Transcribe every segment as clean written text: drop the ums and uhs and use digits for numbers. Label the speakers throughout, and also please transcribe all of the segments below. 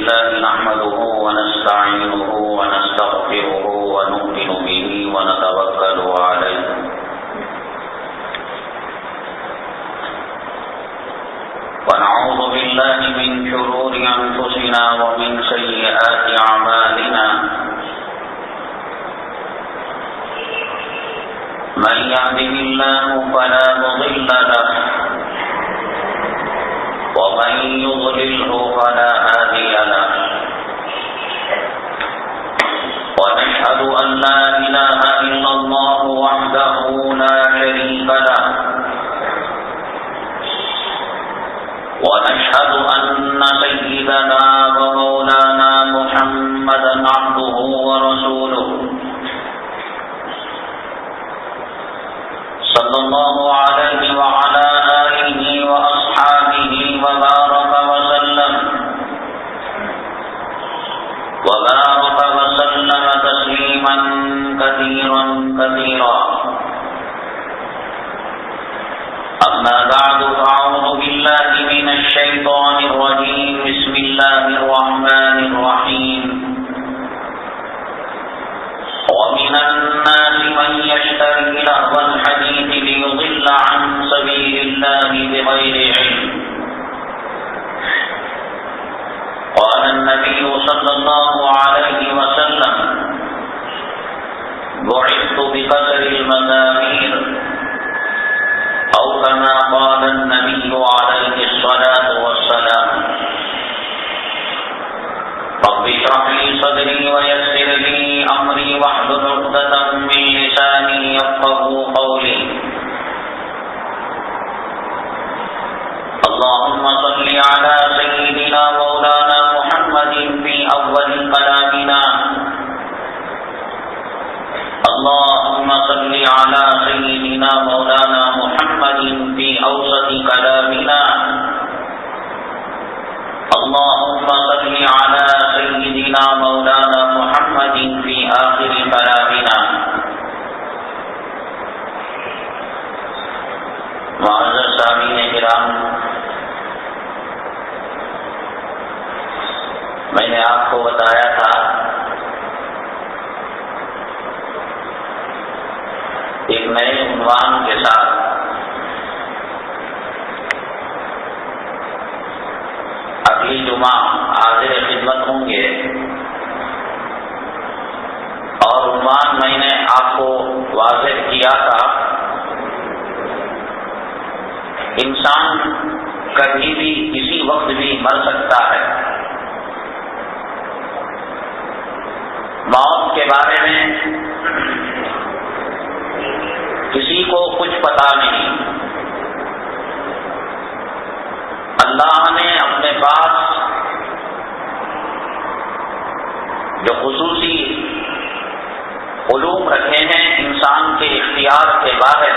Speaker 1: لله نحمده ونستعينه ونستغفره ونؤمن به ونتوكل عليه ونعوذ بالله من شرور أنفسنا ومن سيئات أعمالنا من يهده الله فلا مضل له ومن يضلله فلا هادي له ونشهد أن لا إله إلا الله وحده لا شريك له ونشهد أن سيدنا ومولانا محمدا عبده ورسوله صلى الله عليه وعلى آله وأصحابه وبارك وسلم تسليما كثيرا كثيرا أما بعد فأعوذ بالله من الشيطان الرجيم بسم الله الرحمن الرحيم ومن الناس من يشتري لهو الحديث ليضل عن سبيل الله بغير علم قال النبي صلى الله عليه وسلم بعثت بقدر المزامير أو كما قال النبي عليه الصلاة والسلام رب اشرح لي صدري ويسر لي أمري واحلل عقدة من لساني يفقهوا قولي اللهم صل على سيدنا مولانا محمد في أول كلامنا اللهم صل على سيدنا مولانا محمد في أوسط كلامنا اللهم صل على سيدنا مولانا محمد في آخر كلامنا معزز سامعین کرام، میں نے آپ کو بتایا تھا ایک نئے عنوان کے ساتھ اگلی جمعہ حاضر خدمت ہوں گے، اور عنوان میں نے آپ کو واضح کیا تھا، انسان کبھی بھی کسی وقت بھی مر سکتا ہے۔ موت کے بارے میں کسی کو کچھ پتا نہیں، اللہ نے اپنے پاس جو خصوصی علوم رکھے ہیں انسان کے اختیار کے باہر،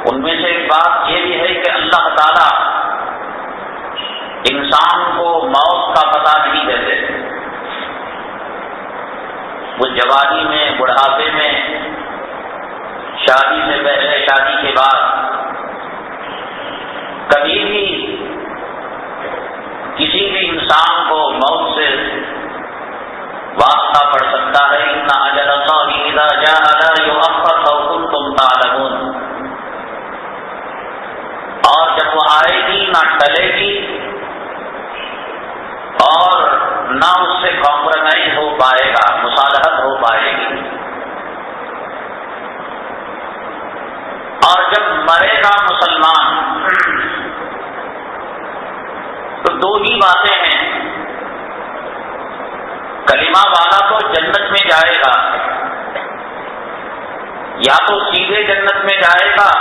Speaker 1: ان میں سے ایک بات یہ بھی ہے کہ اللہ تعالی انسان کو موت کا پتہ نہیں دیتے۔ وہ جوانی میں، بڑھاپے میں، شادی سے پہلے، شادی کے بعد کبھی بھی کسی بھی انسان کو موت سے واسطہ پڑ سکتا ہے۔ ان اجل اللہ اذا جاء لا یؤخر لو کنتم تعلمون، اور جب وہ آئے گی نہ ٹلے گی اور نہ اس سے کمپرومائز ہو پائے گا، مصالحت ہو پائے گی۔ اور جب مرے گا مسلمان تو دو ہی باتیں ہیں، کلمہ والا تو جنت میں جائے گا، یا تو سیدھے جنت میں جائے گا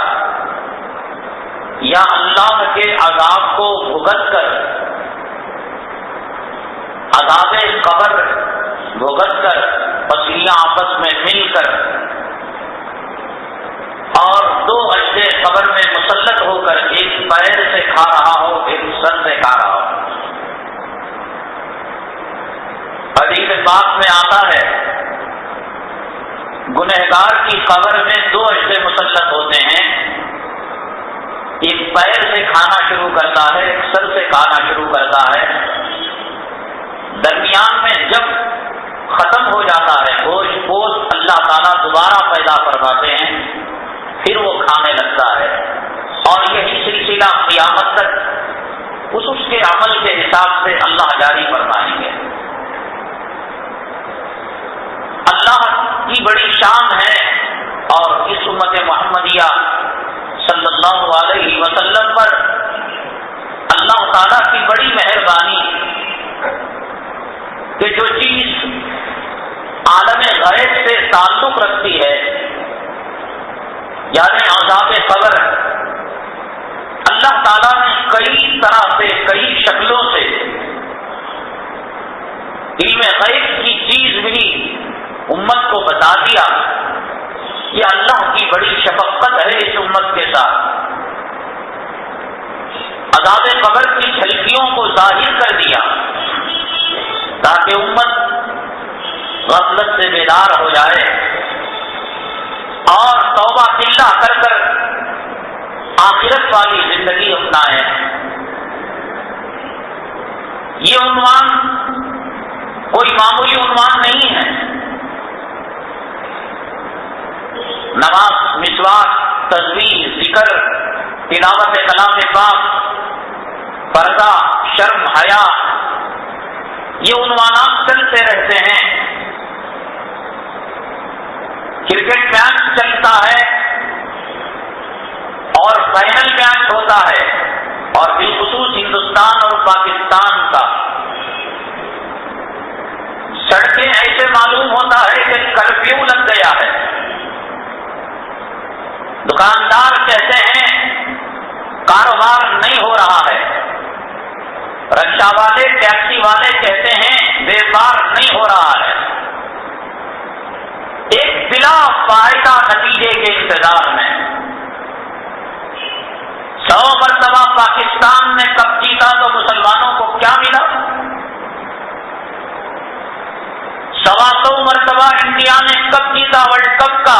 Speaker 1: یا اللہ کے عذاب کو بھگت کر، عذاب قبر بھگت کر، پسلیاں آپس میں مل کر اور دو اجزے قبر میں مسلط ہو کر ایک پیر سے کھا رہا ہو، ایک سر سے کھا رہا ہو۔ حدیث پاک میں آتا ہے گنہگار کی قبر میں دو اجزے مسلط ہوتے ہیں، ایک پیر سے کھانا شروع کرتا ہے، ایک سر سے کھانا شروع کرتا ہے، درمیان میں جب ختم ہو جاتا ہے گوشت پوست اللہ تعالیٰ دوبارہ پیدا فرماتے ہیں، پھر وہ کھانے لگتا ہے، اور یہی سلسلہ قیامت تک اس کے عمل کے حساب سے اللہ جاری فرمائیں گے۔ اللہ کی بڑی شان ہے، اور اس امت محمدیہ صلی اللہ علیہ وسلم پر اللہ تعالیٰ کی بڑی مہربانی کہ جو چیز عالم غیب سے تعلق رکھتی ہے، یعنی عذاب قبر، اللہ تعالیٰ نے کئی طرح سے، کئی شکلوں سے علم غیب کی چیز بھی امت کو بتا دیا۔ یہ اللہ کی بڑی شفقت ہے اس امت کے ساتھ۔ عذاب قبر کی جھلکیوں کو ظاہر کر دیا تاکہ امت غفلت سے بیدار ہو جائے اور توبہ باللہ کر کر آخرت والی زندگی اپنائے۔ یہ عنوان کوئی معمولی عنوان نہیں ہے۔ نماز، مسواک، تسبیح، ذکر، تلاوت کلام پاک، پردہ، شرم، حیا، یہ عنوانات چلتے رہتے ہیں۔ کرکٹ میچ چلتا ہے اور فائنل میچ ہوتا ہے، اور بالخصوص ہندوستان اور پاکستان کا سڑکیں ایسے معلوم ہوتا ہے کہ کرفیو لگ گیا ہے۔ دکاندار کہتے ہیں کاروبار نہیں ہو رہا ہے، رکشہ والے، ٹیکسی والے کہتے ہیں بیپار نہیں ہو رہا ہے۔ ایک بلا فائدہ نتیجے کے انتظار میں 100 مرتبہ پاکستان نے کپ جیتا تو مسلمانوں کو کیا ملا؟ 125 مرتبہ انڈیا نے کپ جیتا ورلڈ کپ کا،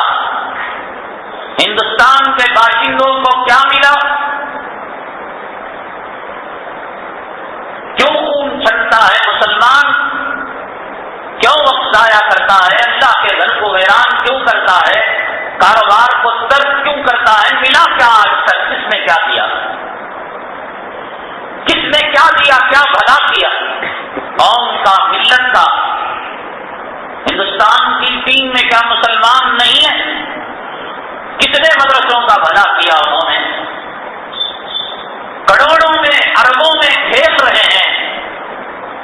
Speaker 1: ہندوستان کے باشندوں کو کیا ملا؟ کیوں خون چھلتا ہے مسلمان؟ کیوں وقت ضائع کرتا ہے؟ اللہ کے گھر کو ویران کیوں کرتا ہے؟ کاروبار کو ترک کیوں کرتا ہے؟ ملا کیا آج تک؟ کس نے کیا کیا؟ کس نے کیا دیا؟ کیا بھلا کیا قوم کا، ملت کا؟ ہندوستان کی ٹیم میں کیا مسلمان نہیں ہے؟ کتنے مدرسوں کا بھلا کیا انہوں نے؟ کروڑوں میں، اربوں میں پھینک رہے ہیں،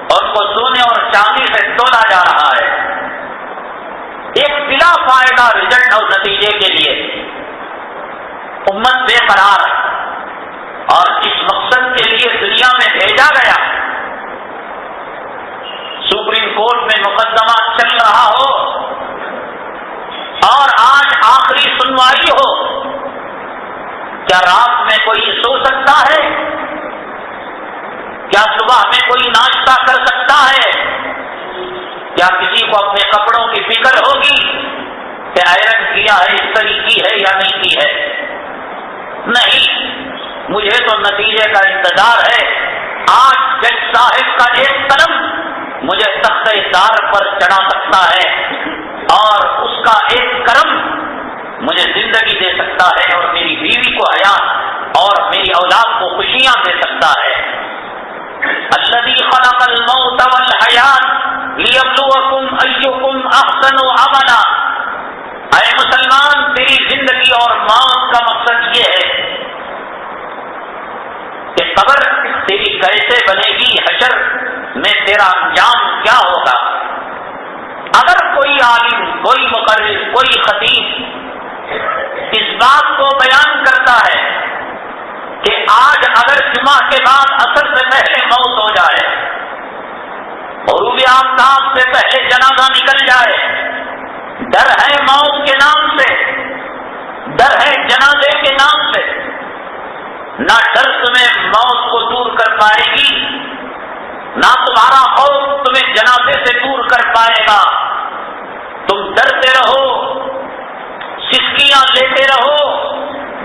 Speaker 1: اور ان کو سونے اور چاندی سے تولا جا رہا ہے ایک بلا فائدہ رزلٹ اور نتیجے کے لیے۔ امت بے قرار ہے، اور اس مقصد کے لیے دنیا میں بھیجا گیا۔ سپریم کورٹ میں مقدمہ چل رہا ہو اور آج آخری سنوائی ہو، کیا رات میں کوئی سو سکتا ہے؟ کیا صبح میں کوئی ناشتہ کر سکتا ہے؟ کیا کسی کو اپنے کپڑوں کی فکر ہوگی کہ آئرن کیا ہے، استری کی ہے یا نہیں کی ہے؟ نہیں، مجھے تو نتیجے کا انتظار ہے۔ آج جج صاحب کا ایک قلم مجھے تختہ دار پر چڑھا سکتا ہے، اور اس کا ایک کرم مجھے زندگی دے سکتا ہے، اور میری بیوی کو حیات اور میری اولاد کو خوشیاں دے سکتا ہے۔ الذی خلق الموت والحیات لیبلوکم ایکم احسن عملا۔ اے مسلمان، تیری زندگی اور موت کا مقصد یہ ہے کہ قبر تیری کیسے بنے گی، حشر میں تیرا انجام کیا ہوگا۔ اگر کوئی عالم، کوئی مقرر، کوئی خطیب اس بات کو بیان کرتا ہے کہ آج اگر جمعہ کے بعد عصر سے پہلے موت ہو جائے، غروب آفتاب سے پہلے جنازہ نکل جائے، ڈر ہے موت کے نام سے، ڈر ہے جنازے کے نام سے، نہ ڈر تمہیں موت کو دور کر پائے گی، نہ تمہارا خوف تمہیں جنازے سے دور کر پائے گا۔ تم ڈرتے رہو، سسکیاں لیتے رہو،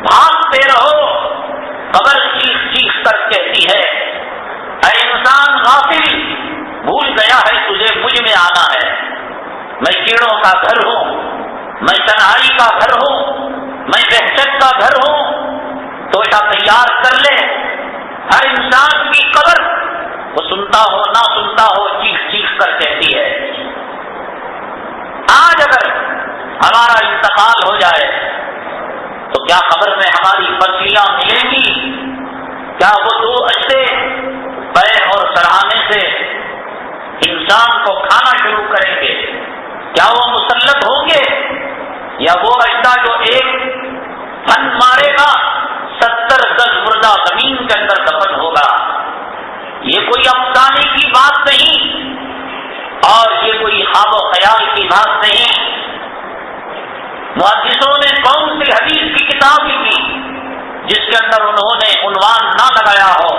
Speaker 1: بھاگتے رہو، کا گھر ہوں، میں تنہائی کا گھر ہوں، میں وحشت کا گھر ہوں، تو ایسا تیار کر لے۔ ہر انسان کی قبر وہ سنتا ہو نہ سنتا ہو چیخ چیخ کر کہتی ہے۔ آج اگر ہمارا انتقال ہو جائے تو کیا قبر میں ہماری فصلیاں ملیں گی؟ کیا وہ دو اجزے پیر اور سرہانے سے انسان کو کھانا شروع کریں گے؟ کیا وہ مسلط ہوں گے؟ یا وہ اجزا جو ایک پھن مارے گا 70 گز مردہ زمین کے اندر دفن ہوگا؟ یہ کوئی افسانے کی بات نہیں اور یہ کوئی خواب و خیال کی بات نہیں۔ محدثوں نے کون سی حدیث کی کتاب لکھی جس کے اندر انہوں نے عنوان نہ لگایا ہو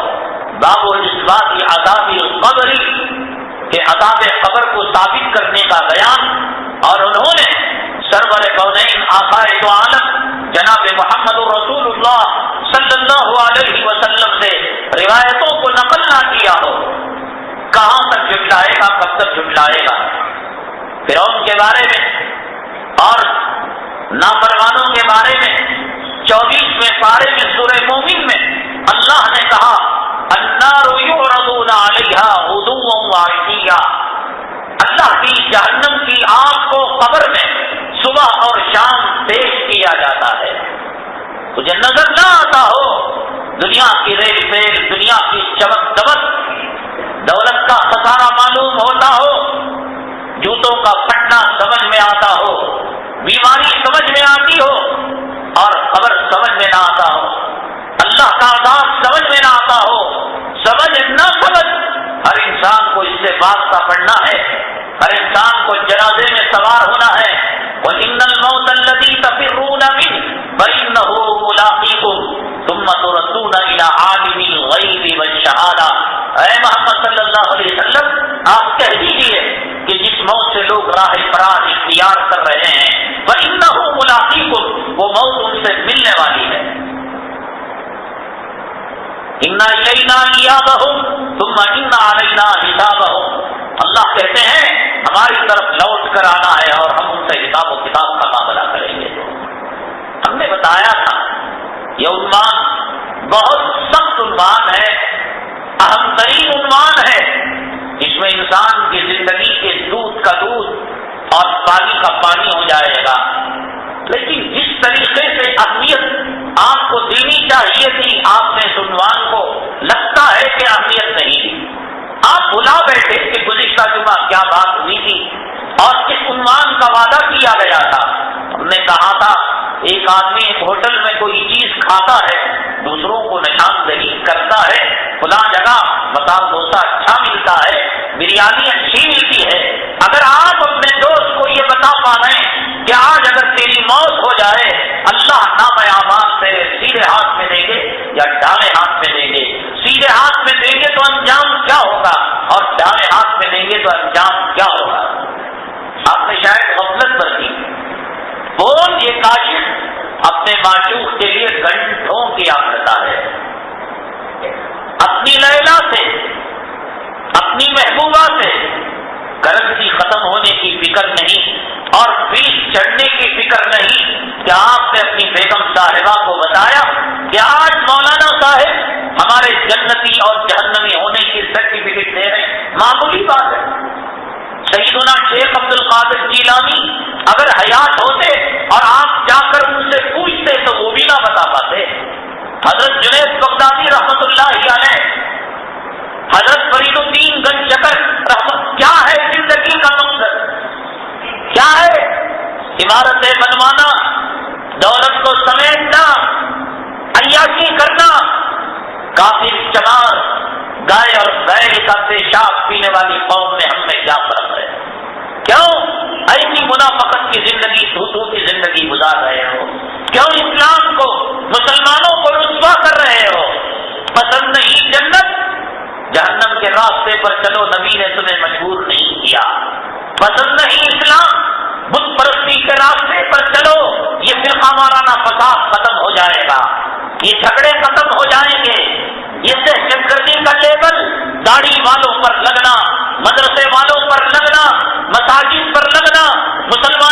Speaker 1: باب اثبات عذاب القبر، کہ عذاب قبر کو ثابت کرنے کا بیان، اور انہوں نے سرور کونین آقا دو عالم جناب محمد رسول اللہ صلی اللہ علیہ وسلم سے روایتوں کو نقل نہ کیا ہو؟ کہاں تک جھٹلائے گا، کب تک جھٹلائے گا؟ فرعون کے بارے میں اور نافرمانوں کے بارے میں 24ویں پارے میں سورہ مومن میں اللہ نے کہا النار یعرضون علیہا غدوا وعشیا، اللہ کی جہنم کی آگ کو قبر میں صبح اور شام پیش کیا جاتا ہے۔ تجھے نظر نہ آتا ہو دنیا کی ریل پیل، دنیا کی چمک دمک، دولت کا خسارہ معلوم ہوتا ہو، جوتوں کا پھٹنا سمجھ میں آتا ہو، بیماری سمجھ میں آتی ہو اور خبر سمجھ میں نہ آتا ہو، اللہ کا عذاب سمجھ میں نہ آتا ہو، سمجھ نہ سمجھ، ہر انسان کو اس سے واسطہ پڑھنا ہے، ہر انسان کو جنازے میں سوار ہونا ہے۔ وَإِنَّ الْمَوْتَ الَّذِي تَفِرُّونَ مِنْهُ فَإِنَّهُ مُلَاقِيكُمْ ثُمَّ تُرَدُّونَ إِلَىٰ عَالِمِ الْغَيْبِ وَالشَّهَادَةِ۔ اے محمد صلی اللہ علیہ وسلم آپ کہہ دیجیے کہ جس موت سے لوگ راہ فرار اختیار کر رہے ہیں فَإِنَّهُ مُلَاقِيكُمْ، وہ موت ان سے ملنے والی ہے۔ إِنَّ إِلَيْنَا إِيَابَهُمْ ثُمَّ إِنَّ عَلَيْنَا حِسَابَهُمْ، اللہ کہتے ہیں ہماری طرف لوٹ کر آنا ہے اور ہم ان سے حساب و کتاب کا معاملہ کریں گے۔ ہم نے بتایا تھا یہ عنوان بہت سخت عنوان ہے، اہم ترین عنوان ہے، اس میں انسان کی زندگی کے دودھ کا دودھ اور پانی کا پانی ہو جائے گا۔ لیکن جس طریقے سے اہمیت آپ کو دینی چاہیے تھی آپ نے اس عنوان کو لگتا ہے کہ اہمیت نہیں، آپ بھلا بیٹھے کہ گزشتہ جمعہ کیا بات ہوئی تھی اور کس عنوان کا وعدہ کیا گیا تھا۔ ہم نے کہا تھا ایک آدمی ایک ہوٹل میں کوئی چیز کھاتا ہے، دوسروں کو نشاندہی کرتا ہے، فلاں جگہ مسال ڈوسا اچھا ملتا ہے، بریانی اچھی ملتی ہے۔ اگر آپ اپنے دوست کو یہ بتا پا رہے ہیں کہ آج اگر تیری موت ہو جائے اللہ نام اعمال تیرے سیدھے ہاتھ میں دیں گے یا ڈالے ہاتھ میں دیں گے، سیدھے ہاتھ میں دیں گے تو انجام کیا ہوگا اور ڈالے ہاتھ میں دیں گے تو انجام کیا ہوگا؟ آپ نے شاید غفلت برتی۔ کون یہ کاشف اپنے معشوق کے لیے گھنٹوں کیا کرتا ہے، اپنی لیلا سے اپنی محبوبہ سے کرنسی ختم ہونے کی فکر نہیں اور فیس چڑھنے کی فکر نہیں۔ کیا آپ نے اپنی بیگم صاحبہ کو بتایا کہ آج مولانا صاحب ہمارے جنتی اور جہنمی ہونے کی سرٹیفکیٹ دے رہے ہیں؟ معمولی بات ہے۔ سیدنا شیخ عبد القادر جیلانی اگر حیات ہوتے اور آپ جا کر ان سے پوچھتے تو وہ بھی نہ بتا پاتے۔ حضرت جنید بغدادی رحمت اللہ علیہ، حضرت فرید الدین گنج شکر رحمت، کیا ہے زندگی کا مقصد؟ کیا ہے؟ عمارتیں بنوانا، دولت کو سمیٹنا، عیاشی کرنا، کافر چمار، گائے اور بیل کا پیشاب پینے والی قوم میں ہم میں کیا فرق ہے؟ کیوں ایسی منافقت کی زندگی، دھوتوں کی زندگی گزار رہے ہو؟ کیوں اسلام کو، مسلمانوں کو رسوا کر رہے ہو؟ پسند نہیں جنت؟ جہنم کے راستے پر چلو، نبی نے تمہیں مجبور نہیں کیا۔ پسند نہیں اسلام؟ بت پرستی کے راستے پر چلو، یہ فرقہ وارانہ فساد ختم ہو جائے گا، یہ جھگڑے ختم ہو جائیں گے، یہ دہشت گردی کا لیبل داڑھی والوں پر لگنا، مدرسے والوں پر لگنا، مساجد پر لگنا، مسلمان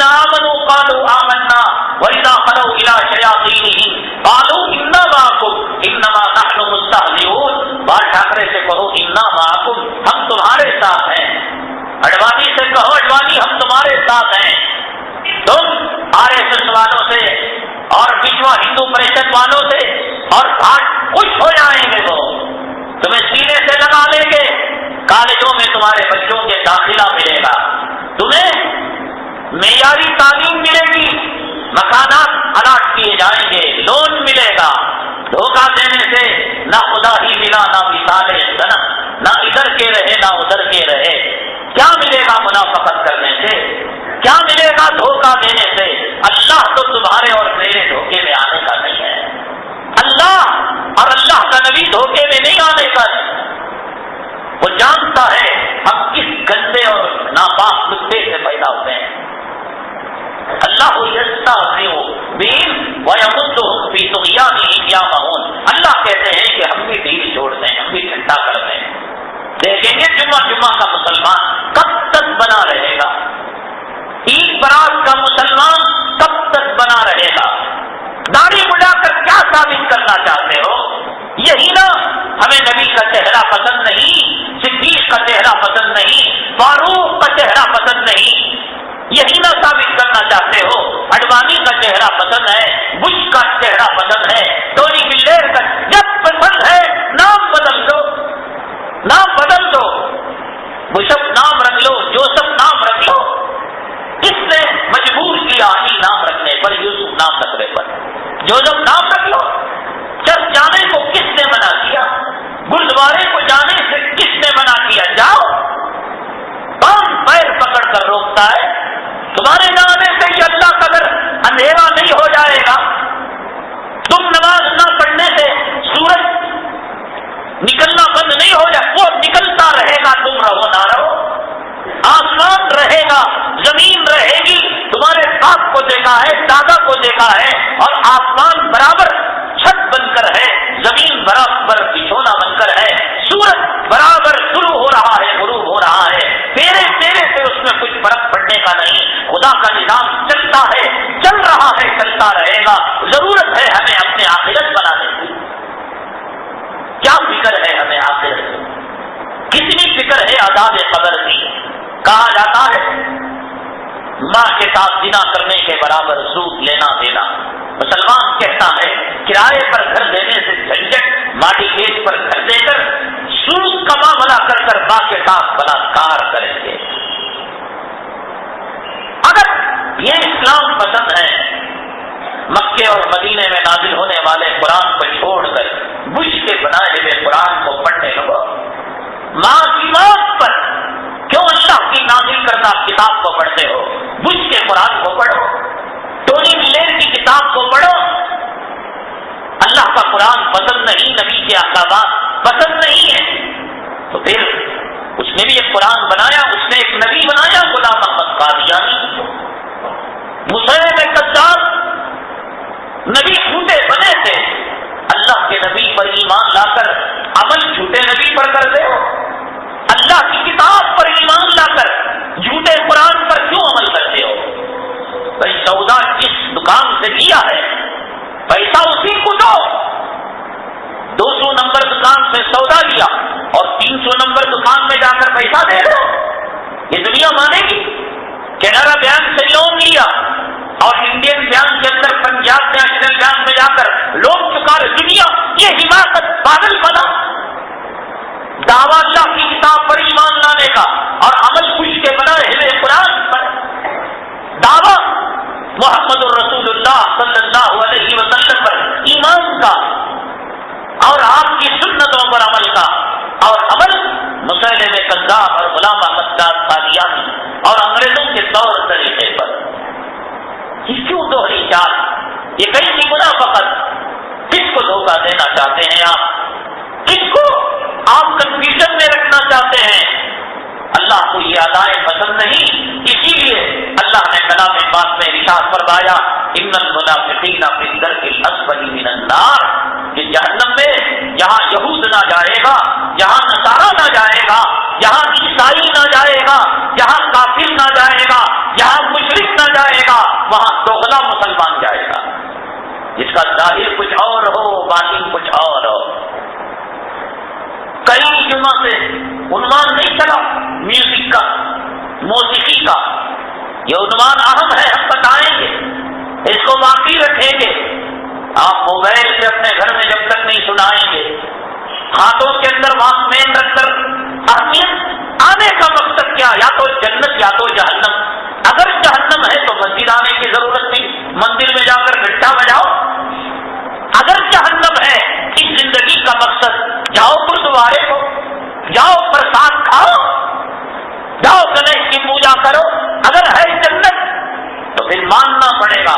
Speaker 1: والذین آمنوا قالوا آمنا وإذا خلوا إلى شیاطینہم قالوا انا معکم انما نحن مستہزئون. بال ٹھاکرے سے کہو انا معکم، ہم تمہارے ساتھ ہیں. اڈوانی سے کہو اڈوانی ہم تمہارے ساتھ ہیں. تم RSS والوں سے اور وشوا ہندو پریشد والوں سے اور خوش ہو جائیں گے، وہ تمہیں سینے سے لگا لیں گے. کالجوں میں تمہارے بچوں کے داخلہ ملے گا، تمہیں معیاری تعلیم ملے گی، مکانات الاٹ کیے جائیں گے، لون ملے گا. دھوکہ دینے سے نہ خدا ہی ملا نہ مثال صنم، نہ ادھر کے رہے نہ ادھر کے رہے. کیا ملے گا منافقت کرنے سے؟ کیا ملے گا دھوکہ دینے سے؟ اللہ تو تمہارے اور میرے دھوکے میں آنے کا نہیں ہے. اللہ اور اللہ کا نبی دھوکے میں نہیں آنے کا ہے. وہ جانتا ہے ہم کس گندے اور ناپاک کتے سے پیدا ہوتے ہیں. اللہ یستہزئ بہم ویمدہم فی طغیانہم یعمہون. اللہ کہتے ہیں کہ ہم بھی ڈھیل چھوڑتے ہیں، ہم بھی ٹھنڈا کرتے ہیں. دیکھیں گے جمعہ کا مسلمان کب تک بنا رہے گا، عید برات کا مسلمان کب تک بنا رہے گا. داڑھی مڈا کر کیا ثابت کرنا چاہتے ہو؟ یہی نا ہمیں نبی کا چہرہ پسند نہیں، صدیق کا چہرہ پسند نہیں، فاروق کا چہرہ پسند نہیں، یہی نہ ثابت کرنا چاہتے ہو. اڈوانی کا چہرہ پسند ہے، بش کا چہرہ پسند ہے، ٹونی بلیئر کا جب پسند ہے نام بدل دو، نام بدل دو. بشپ نام رکھ لو، جوسف نام رکھ لو. کس نے مجبور کیا علی نام رکھنے پر، یوسف نام رکھنے پر، جوسف نام رکھ لو. چرچ جانے کو کس نے منع کیا؟ گردوارے کو جانے سے کس نے منع کیا؟ جاؤ. کون پیر پکڑ کر روکتا ہے؟ تمہارے جانے سے یہ اللہ کا گھر اندھیرا نہیں ہو جائے گا. تم نماز نہ پڑھنے سے سورج نکلنا بند نہیں ہو جائے، وہ نکلتا رہے گا، تم رہو نہ رہو. آسمان رہے گا، زمین رہے گی. تمہارے باپ کو دیکھا ہے، دادا کو دیکھا ہے، اور آسمان برابر چھت بن کر ہے، زمین برابر بچھونا بن کر ہے، سورج برابر طلوع ہو رہا ہے، غروب ہو رہا ہے. تیرے سے اس میں کچھ فرق پڑنے کا نہیں. خدا کا نظام چلتا ہے، چل رہا ہے، چلتا رہے گا. ضرورت ہے ہمیں اپنے آخرت بنانے کی. کیا فکر ہے ہمیں آخرت کی؟ کتنی فکر ہے عذاب قبر کی؟ کہا جاتا ہے ماں کے ساتھ زنا کرنے کے برابر سود لینا دینا. مسلمان کہتا ہے کرائے پر گھر دینے سے جھنجٹ، ماڈی گیج پر گھر دے کر سود کا معاملہ کر ماں کے ساتھ بلاکار کریں گے. اگر یہ اسلام پسند ہے، مکے اور مدینے میں نازل ہونے والے قرآن کو چھوڑ کر بش کے بنائے ہوئے قرآن کو پڑھنے لگو. ماں کی موت پر کیوں اللہ کی نازل کردہ کتاب کو پڑھتے ہو؟ بش کے قرآن کو پڑھو، ٹونی بلیئر کی کتاب کو پڑھو. اللہ کا قرآن پسند نہیں، نبی کے احکامات پسند نہیں ہے، تو پھر اس نے بھی ایک قرآن بنایا، اس نے ایک نبی بنایا، غلام احمد قادیانی. مسلم کذاب نبی جھوٹے بنے تھے. اللہ کے نبی پر ایمان لا کر عمل جھوٹے نبی پر کرتے ہو. اللہ کی کتاب پر ایمان لا کر جھوٹے قرآن پر کیوں عمل کرتے ہو؟ بھائی سودا جس دکان سے لیا ہے پیسہ اسی کو دو. 200 نمبر دکان سے سودا لیا اور 300 نمبر دکان میں جا کر پیسہ دے دو، یہ دنیا مانے گی؟ کینرا بینک سے لون لیا اور انڈین بینک کے اندر پنجاب نیشنل بینک میں جا کر لون چکا رہے، دنیا یہ حماقت پاگل بنا. دعویٰ اللہ کی کتاب پر ایمان لانے کا اور عمل خوش کے بنائے ہوئے قرآن پر، دعویٰ محمد الرسول اللہ صلی اللہ علیہ وسلم پر ایمان کا اور آپ کی سنتوں پر عمل کا، اور عمل مسلم کذاب اور غلام احمد قادیانی اور انگریزوں کے طور طریقے پر. یہ کیوں دوہری چال؟ یہ کیسی منافقت؟ کس کو دھوکہ دینا چاہتے ہیں آپ؟ کس کو آپ کنفیوژن میں رکھنا چاہتے ہیں؟ اللہ کو یہ ادائیں پسند نہیں، اسی لیے اللہ نے کلام پاک میں ارشاد فرمایا ان المنافقین فی الدرک الاسفل من النار، کہ جہنم میں جہاں یہود نہ جائے گا، جہاں نصارہ نہ جائے گا، جہاں عیسائی نہ جائے گا، جہاں کافر نہ جائے گا، جہاں مشرک نہ جائے یہ عنوان اہم ہے، ہم بتائیں گے، اس کو باقی رکھیں گے۔ آپ موبائل سے اپنے گھر میں جب تک نہیں سنائیں گے، ہاتھوں کے اندر واک مین رکھ کر اہمیت آنے کا مقصد کیا؟ یا تو جنت یا تو جہنم۔ اگر جہنم ہے تو مسجد آنے کی ضرورت نہیں، مندر میں جا کر گھنٹا بجاؤ۔ اگر جہنم ہے، اس زندگی کا مقصد جاؤ گردوارے کو، جاؤ پرساد کھاؤ، جاؤ گنیش کی پوجا کرو۔ اگر ہے جنت تو پھر ماننا پڑے گا،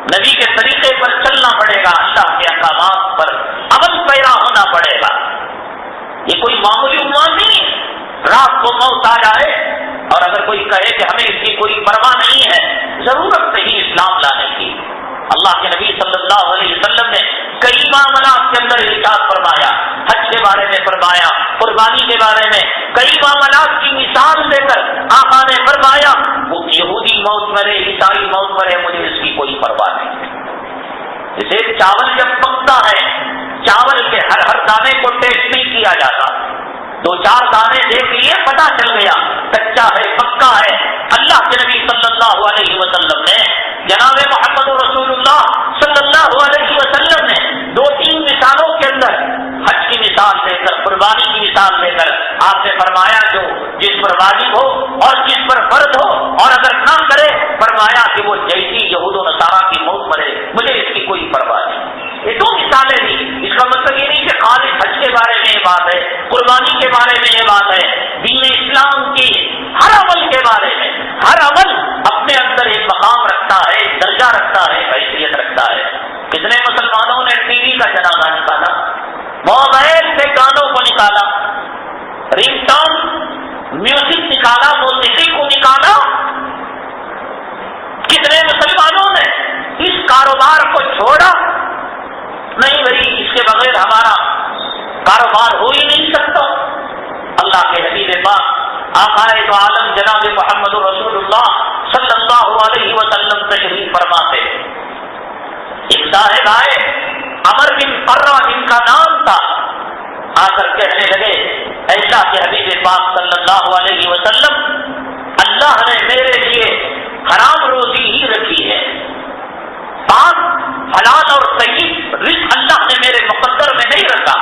Speaker 1: نبی کے طریقے پر چلنا پڑے گا، اللہ کے احکامات پر عمل پیرا ہونا پڑے گا۔ یہ کوئی معمولی عنوان نہیں ہے۔ رات کو موت آ جائے اور اگر کوئی کہے کہ ہمیں اس کی کوئی پرواہ نہیں ہے، ضرورت نہیں اسلام لانے کی۔ اللہ کے نبی صلی اللہ علیہ وسلم نے کئی معاملات کے اندر ارشاد فرمایا، حج کے بارے میں فرمایا، قربانی کے بارے میں کئی معاملات کی مثال دے کر آقا نے فرمایا وہ یہودی موت مرے، عیسائی موت مرے، مجھے اس کی کوئی پرواہ نہیں۔ جیسے چاول جب پکتا ہے، چاول کے ہر دانے کو ٹیسٹ نہیں کیا جاتا، دو چار دانے دیکھ لیے پتہ چل گیا کچا ہے پکا ہے۔ اللہ کے نبی صلی اللہ علیہ وسلم نے، جناب محمد رسول اللہ صلی اللہ علیہ وسلم نے دو تین مثالوں کے اندر حج کی مثال دے کر، قربانی کی مثال دے کر آپ نے فرمایا جو جس پر واجب ہو اور جس پر فرض ہو اور اگر نہ کرے، فرمایا کہ وہ جیسی یہود و نصارہ کی موت مرے، مجھے اس کی کوئی پرواہ نہیں۔ یہ دو مثالیں دی۔ اس کا مطلب یہ نہیں کہ خالص حج کے بارے میں یہ بات ہے، قربانی کے بارے میں یہ بات ہے، دین اسلام کی ہر عمل کے بارے میں۔ ہر عمل اپنے اندر ایک مقام رکھتا ہے، ایک درجہ رکھتا ہے، حیثیت رکھتا ہے۔ کتنے مسلمانوں نے ٹی وی کا جنازہ نکالا، موبائل سے گانوں کو نکالا، رنگ ٹون میوزک نکالا، موسیقی کو نکالا۔ کتنے مسلمانوں نے اس کاروبار کو چھوڑا؟ نہیں بھائی، اس کے بغیر ہمارا کاروبار ہو ہی نہیں سکتا۔ اللہ کے حبیب پاک آقا دو عالم جناب محمد رسول اللہ صلی اللہ علیہ وسلم تشریف فرماتے، ایک صاحب آئے، عمر بن فرہ جن کا نام تھا، آ کر کہنے لگے اے اللہ کے حبیب پاک صلی اللہ علیہ وسلم، اللہ نے میرے لیے حرام روزی ہی رکھی ہے، پاک حلال اور طیب رزق اللہ نے میرے مقدر میں نہیں رکھا۔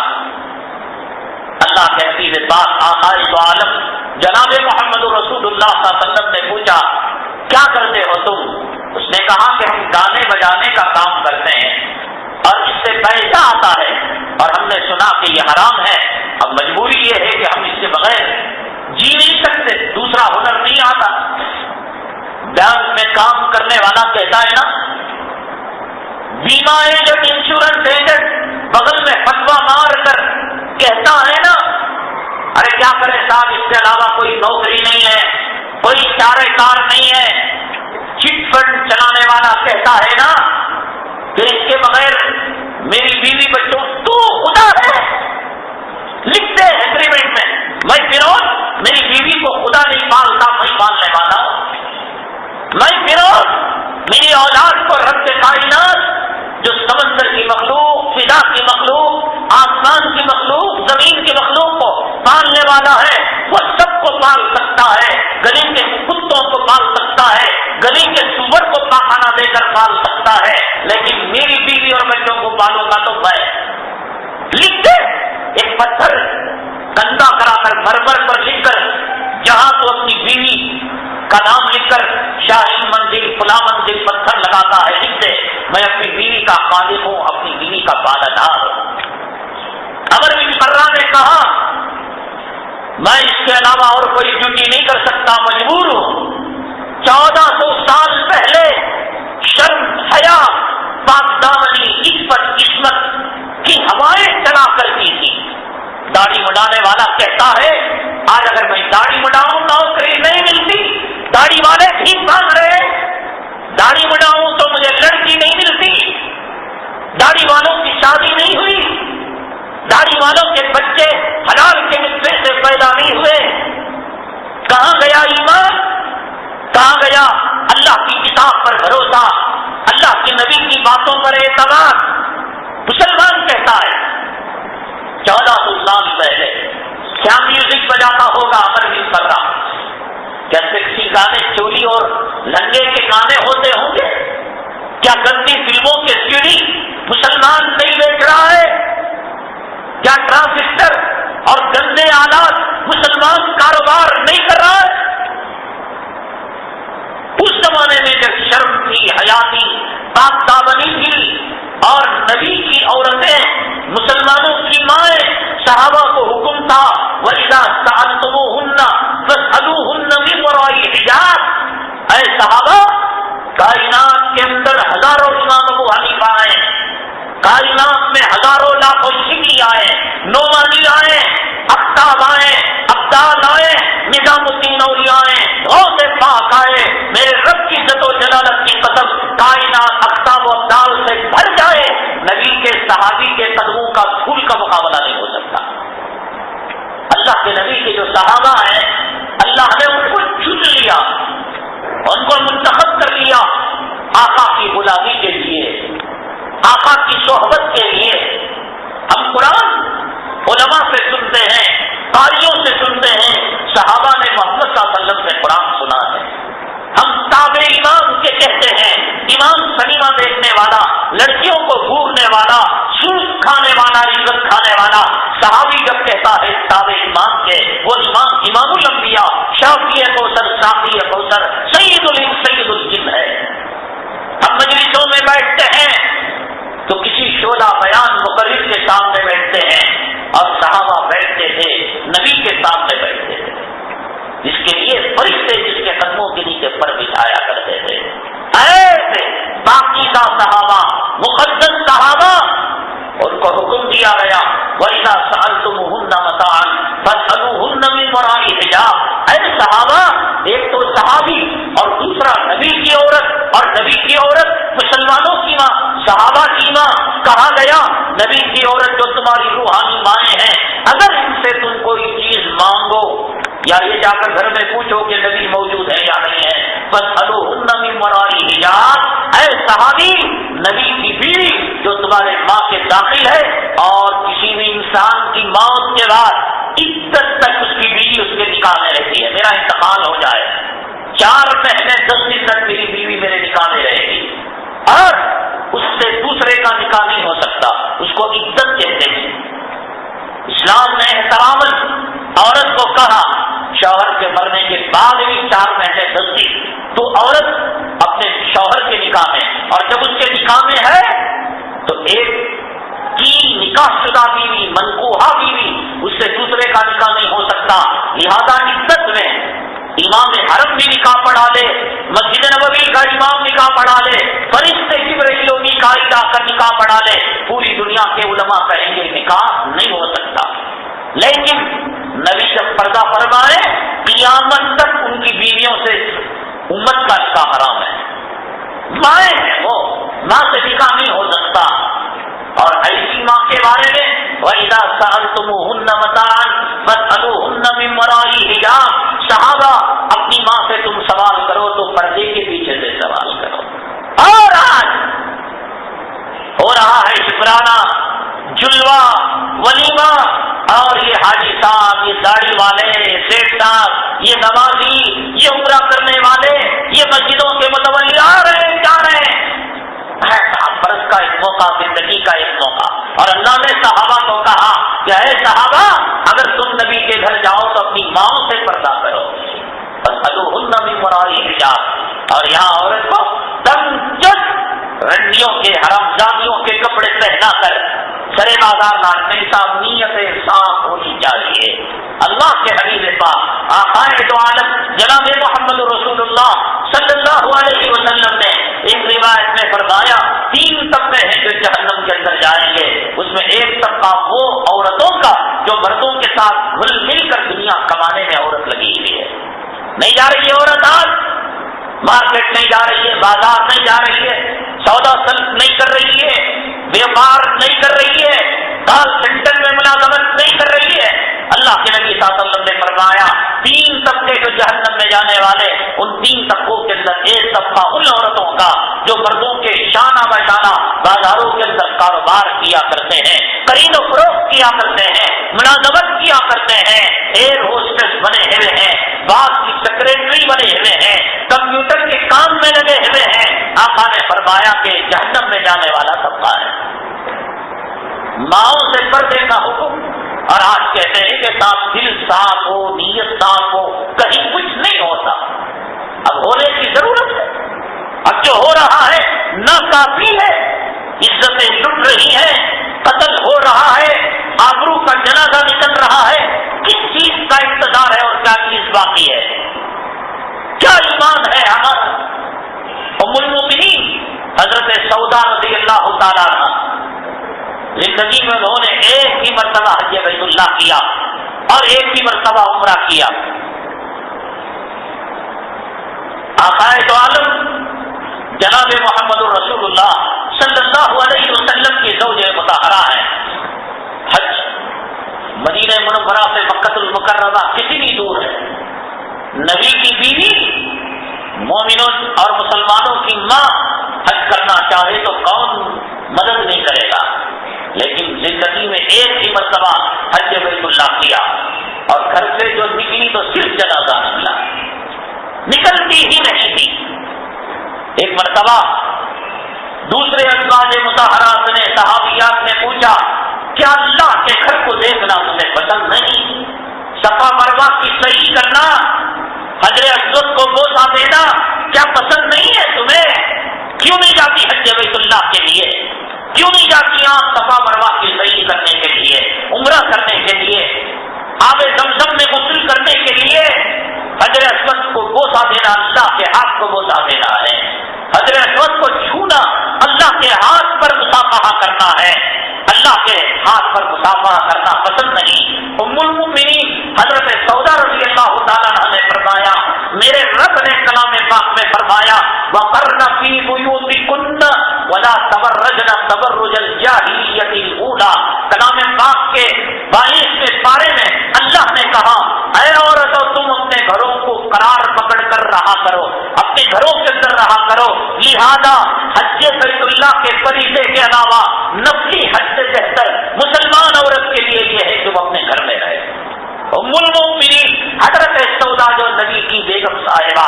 Speaker 1: اللہ کے حبیب پاک آقا دو عالم جناب محمد رسول اللہ صلی اللہ علیہ وسلم نے پوچھا کیا کرتے ہو تم؟ اس نے کہا کہ ہم گانے بجانے کا کام کرتے ہیں اور اس سے پیسہ آتا ہے اور ہم نے سنا کہ یہ حرام ہے، اب مجبوری یہ ہے کہ ہم اس کے بغیر جی نہیں سکتے، دوسرا ہنر نہیں آتا۔ بینک میں کام کرنے والا کہتا ہے نا، بیمہ ایجنٹ، انشورنس ایجنٹ بغل میں فتوا مار کر کہتا ہے نا، ارے کیا کریں صاحب، اس کے علاوہ کوئی نوکری نہیں ہے، کوئی چارہ کار نہیں ہے۔ چٹ فنڈ چلانے والا کہتا ہے نا کہ اس کے بغیر میری بیوی بچوں، تو خدا ہے، لکھتے ایگریمنٹ میں فیروز میری بیوی کو خدا نہیں پالتا، میں پالنے والا ہوں، میں فیروز میری اولاد کو رب کائنات جو سمندر کی مخلوق، فضا کی مخلوق، آسمان کی مخلوق، زمین کی مخلوق کو پالنے والا ہے، وہ سب کو پال سکتا ہے، گلی کے کتوں کو پال سکتا ہے، گلی کے سور کو پاخانہ دے کر پال سکتا ہے، لیکن میری بیوی اور بچوں کو پالوں گا تو میں لکھ دے ایک پتھر گندا کرا کر مرمر پر لکھ کر، جہاں تو اپنی بیوی کا نام لکھ کر شاہین منزل فلاں منزل پتھر لگاتا ہے، لکھ دے میں اپنی بیوی کا خالق ہوں، اپنی بیوی کا پالنہار ہوں۔ عمر بن فرہ نے کہا میں اس کے علاوہ اور کوئی ڈیوٹی نہیں کر سکتا، مجبور ہوں۔ 1400 سال پہلے شرم، حیا، پاک دامنی، عفت، عصمت کی ہوائیں چلا کرتی تھی۔ داڑھی مڈانے والا کہتا ہے آج اگر میں داڑھی مڈاؤں نوکری نہیں ملتی، داڑھی والے بھی مانگ رہے، داڑھی مڈاؤں تو مجھے لڑکی نہیں ملتی، داڑھی والوں کی شادی نہیں ہوئی، داڑھی والوں کے بچے حلال کے مطلب سے پیدا نہیں ہوئے۔ کہاں گیا ایمان؟ کیا سیکسی گانے چولی اور لنگے کے گانے ہوتے ہوں گے؟ کیا گندی فلموں کے سیڑھی مسلمان نہیں بیچ رہا ہے؟ کیا ٹرانزسٹر اور گندے آلات مسلمان کاروبار نہیں کر رہا ہے؟ اس زمانے میں جب شرم تھی، حیا تھی، پاک دامنی تھی، اور نبی کی عورتیں، مسلمانوں کی مائیں، صحابہ کو حکم تھا وَإِذَا سَأَلْتُمُوهُنَّ فَاسْأَلُوهُنَّ مِنْ وَرَاءِ حِجَابٍ۔ اے صحابہ، کائنات کے اندر ہزاروں امام ابو حنیفہ آئے، کائنات میں ہزاروں لاکھوں شیعی آئے، نعمانی آئے، اقطاب آئے، ابدال آئے، نظام الدین اولیاء آئے، غوث پاک آئے، میرے رب کی عزت و جلالت کی قسم کائنات اقطاب و ابدال سے بھر جائے، نبی کے صحابی کے قدموں کا دھول کا مقابلہ نہیں ہو سکتا۔ اللہ کے نبی کے جو صحابہ ہیں، اللہ نے ان کو چن لیا، ان کو منتخب کر لیا آقا کی غلامی کے لیے، آقا کی صحبت کے لیے۔ ہم قرآن علماء سے سنتے ہیں، قاریوں سے سنتے ہیں، صحابہ نے محمد صلی اللہ علیہ وسلم سے قرآن سنا ہے۔ ہم تابع امام کے کہتے ہیں، امام سنیما دیکھنے والا، لڑکیوں کو گھورنے والا، سود کھانے والا، رشوت کھانے والا صحابی جب کہتا ہے تابع امام کے، وہ امام الانبیاء، شافی کوثر، ساقی کوثر، سید الانس سید الجن ہے۔ ہم مجلسوں میں بیٹھتے ہیں تو کسی شعلہ بیان مقرر کے سامنے بیٹھتے ہیں، اور صحابہ بیٹھتے تھے نبی کے سامنے بیٹھتے تھے، جس کے لیے فرشتے جس کے قدموں کے نیچے پر بچھایا کرتے تھے۔ ایسے پاکیزہ صحابہ، مقدس صحابہ، ان کو حکم دیا گیا وَإِذَا سَأَلْتُمُوهُنَّ مَتَاعًا فَاسْأَلُوهُنَّ مِنْ وَرَاءِ حِجَابٍ۔ اے صحابہ، ایک تو صحابی اور دوسرا نبی کی عورت، اور نبی کی عورت مسلمانوں کی ماں، صحابہ کی ماں۔ کہا گیا نبی کی عورت جو تمہاری روحانی مائیں ہیں، اگر ان سے تم کوئی چیز مانگو یا یہ جا کر گھر میں پوچھو کہ نبی موجود ہے یا نہیں ہے، فَاسْأَلُوهُنَّ مِنْ وَرَاءِ حِجَابٍ۔ اے صحابی، نبی کی بیوی جو تمہارے ماں کے داخل ہے، اور کسی بھی انسان کی موت کے بعد عزت تک اس کی بیوی اس کے نکاح میں رہتی ہے۔ میرا انتقال ہو جائے، 4 مہینے 10 دن تک میری بیوی میرے نکاح میں رہے گی، اور اس سے دوسرے کا نکاح نہیں ہو سکتا، اس کو عزت کہتے ہیں۔ اسلام نے احتراماً عورت کو کہا، شوہر کے مرنے کے بعد بھی 4 مہینے 10 دن تو عورت اپنے شوہر کے نکاح میں، اور جب اس کے نکاح میں ہے تو ایک کی نکاح شدہ بیوی، منقوحہ بیوی، اس سے دوسرے کا نکاح نہیں ہو سکتا۔ لہذا عزت میں امام حرم بھی نکاح پڑھا لے، مسجد نبوی کا امام نکاح پڑھا لے، فرشتے جبرائیل و میکائیل آ کر نکاح پڑھا لے، پوری دنیا کے علماء کہیں گے نکاح نہیں ہو سکتا۔ لیکن نبی جب پردہ فرمائے، قیامت تک ان کی بیویوں سے امت کا نکاح حرام ہے، مائیں ہیں وہ، ماں سے نکاح نہیں ہو سکتا۔ اور ایسی ماں کے بارے میں وَإِذَا سَأَلْتُمُوهُنَّ مَتَاعًا فَاسْأَلُوهُنَّ مِنْ وَرَاءِ حِجَابٍ۔ صحابہ، اپنی ماں سے تم سوال کرو تو پردے کے پیچھے سے سوال کرو۔ اور آج ہو رہا ہے شکرانہ، جلوہ، ولیمہ، اور یہ حاجی صاحب، یہ داڑھی والے، سیٹ صاحب، یہ نمازی، یہ عمرہ کرنے والے، یہ مسجدوں کے متولی آ رہے ہیں، جا رہے ہیں۔ برس کا ایک موقع، زندگی کا ایک موقع، اور اللہ نے صحابہ کو کہا کہ اے صحابہ، اگر تم نبی کے گھر جاؤ تو اپنی ماؤں سے پردہ کرو، فَاسْأَلُوهُنَّ مِنْ وَرَاءِ حِجَابٍ۔ اور یہاں عورت کو تنگ رنڈیوں کے، حرامزادیوں کے کپڑے پہنا کر سرے بازار ناچنے، صاحب نیتیں صاف ہونی چاہیے۔ اللہ کے حبیب پاک آقائے دو عالم جناب محمد رسول اللہ صلی اللہ علیہ وسلم نے ایک روایت میں فرمایا 3 طبقے ہیں جو جہنم کے اندر جائیں گے، اس میں ایک طبقہ وہ عورتوں کا جو مردوں کے ساتھ گھل مل کر دنیا کمانے میں عورت لگی ہوئی ہے۔ نہیں جا رہی ہے عورت، آج مارکیٹ نہیں جا رہی ہے، بازار نہیں جا رہی ہے، سودا سلف نہیں کر رہی ہے، بیوپار نہیں کر رہی ہے، کال سینٹر میں ملازمت نہیں کر رہی ہے۔ اللہ کے نبی صلی اللہ علیہ وسلم نے فرمایا 3 طبقے جو جہنم میں جانے والے، ان 3 طبقوں کے اندر ایک طبقہ ان عورتوں کا جو مردوں کے شانہ بشانہ بازاروں کے اندر کاروبار کیا کرتے ہیں، خرید و فروخت کیا کرتے ہیں، ملازمت کیا کرتے ہیں، ایئر ہوسٹس بنے ہوئے ہیں، بعض کی سیکریٹری فرمایا کہ جہنم میں جانے والا طبقہ ہے. ماؤں سے پردے کا حکم، اور آج کہتے ہیں کہ صاحب دل صاف ہو، نیت صاف ہو، کہیں کچھ نہیں ہوتا. اب ہونے کی ضرورت ہے. اب جو ہو رہا ہے ناکافی ہے، عزتیں لٹ رہی ہیں، قتل ہو رہا ہے، آبرو کا جنازہ نکل رہا ہے. کس چیز کا انتظار ہے اور کیا چیز باقی ہے؟ کیا ایمان ہے ہمارا؟ ام المؤمنین حضرت سودا رضی اللہ تعالیٰ عنہ زندگی میں انہوں نے ایک ہی مرتبہ حج بیت اللہ کیا اور ایک ہی مرتبہ عمرہ کیا. آقائے دو عالم جناب محمد رسول اللہ صلی اللہ علیہ وسلم کی زوج مطہرہ ہے. حج مدینہ منورہ سے مکہ المکرمہ کتنی دور ہے. نبی کی بیوی مومنوں اور مسلمانوں کی ماں حج کرنا چاہے تو کون مدد نہیں کرے گا، لیکن زندگی میں ایک ہی مرتبہ حج بیت اللہ کیا اور گھر سے جو نکلی تو صرف جنازہ نکلا، نکلتی ہی نہیں تھی. ایک مرتبہ دوسرے ازواج مطہرات نے صحابیات نے پوچھا کیا اللہ کے گھر کو دیکھنا تمہیں پسند نہیں؟ صفا مروہ کی صحیح کرنا، حجر اسود کو بوسہ دینا کیا پسند نہیں ہے تمہیں؟ کیوں نہیں جاتی حج بیت اللہ کے لیے؟ کیوں نہیں جاتی آپ صفا مروہ کی صحیح کرنے کے لیے، عمرہ کرنے کے لیے، آب زمزم میں غسل کرنے کے لیے؟ حجر اسود کو بوسہ دینا اللہ کے ہاتھ کو بوسہ دینا ہے. حجر اسود کو چھونا اللہ کے ہاتھ پر مصافحہ کرنا ہے. اللہ کے ہاتھ پر مصافحہ کرنا پسند نہیں. ام المؤمنین حضرت سودا رضی اللہ تعالیٰ عنہ نے فرمایا، میرے رب نے کلام پاک میں فرمایا وَقَرْنَ فِي بُيُوتِكُنَّ وَلَا تَبَرَّجْنَ تَبَرُّجَ الْجَاهِلِيَّةِ الْأُولَىٰ. کلام پاک کے 22ویں پارے میں اللہ نے کہا اے عورتوں تم اپنے گھروں کو قرار پکڑ کر رہا کرو، اپنے گھروں کے اندر رہا کرو. لہذا حج بیت اللہ کے فریضے کے علاوہ نفلی حج سے بہتر مسلمان عورت کے لیے یہ ہے کہ وہ اپنے گھر میں رہے. ام المؤمنین حضرت سودا جو نبی کی بیگم صاحبہ،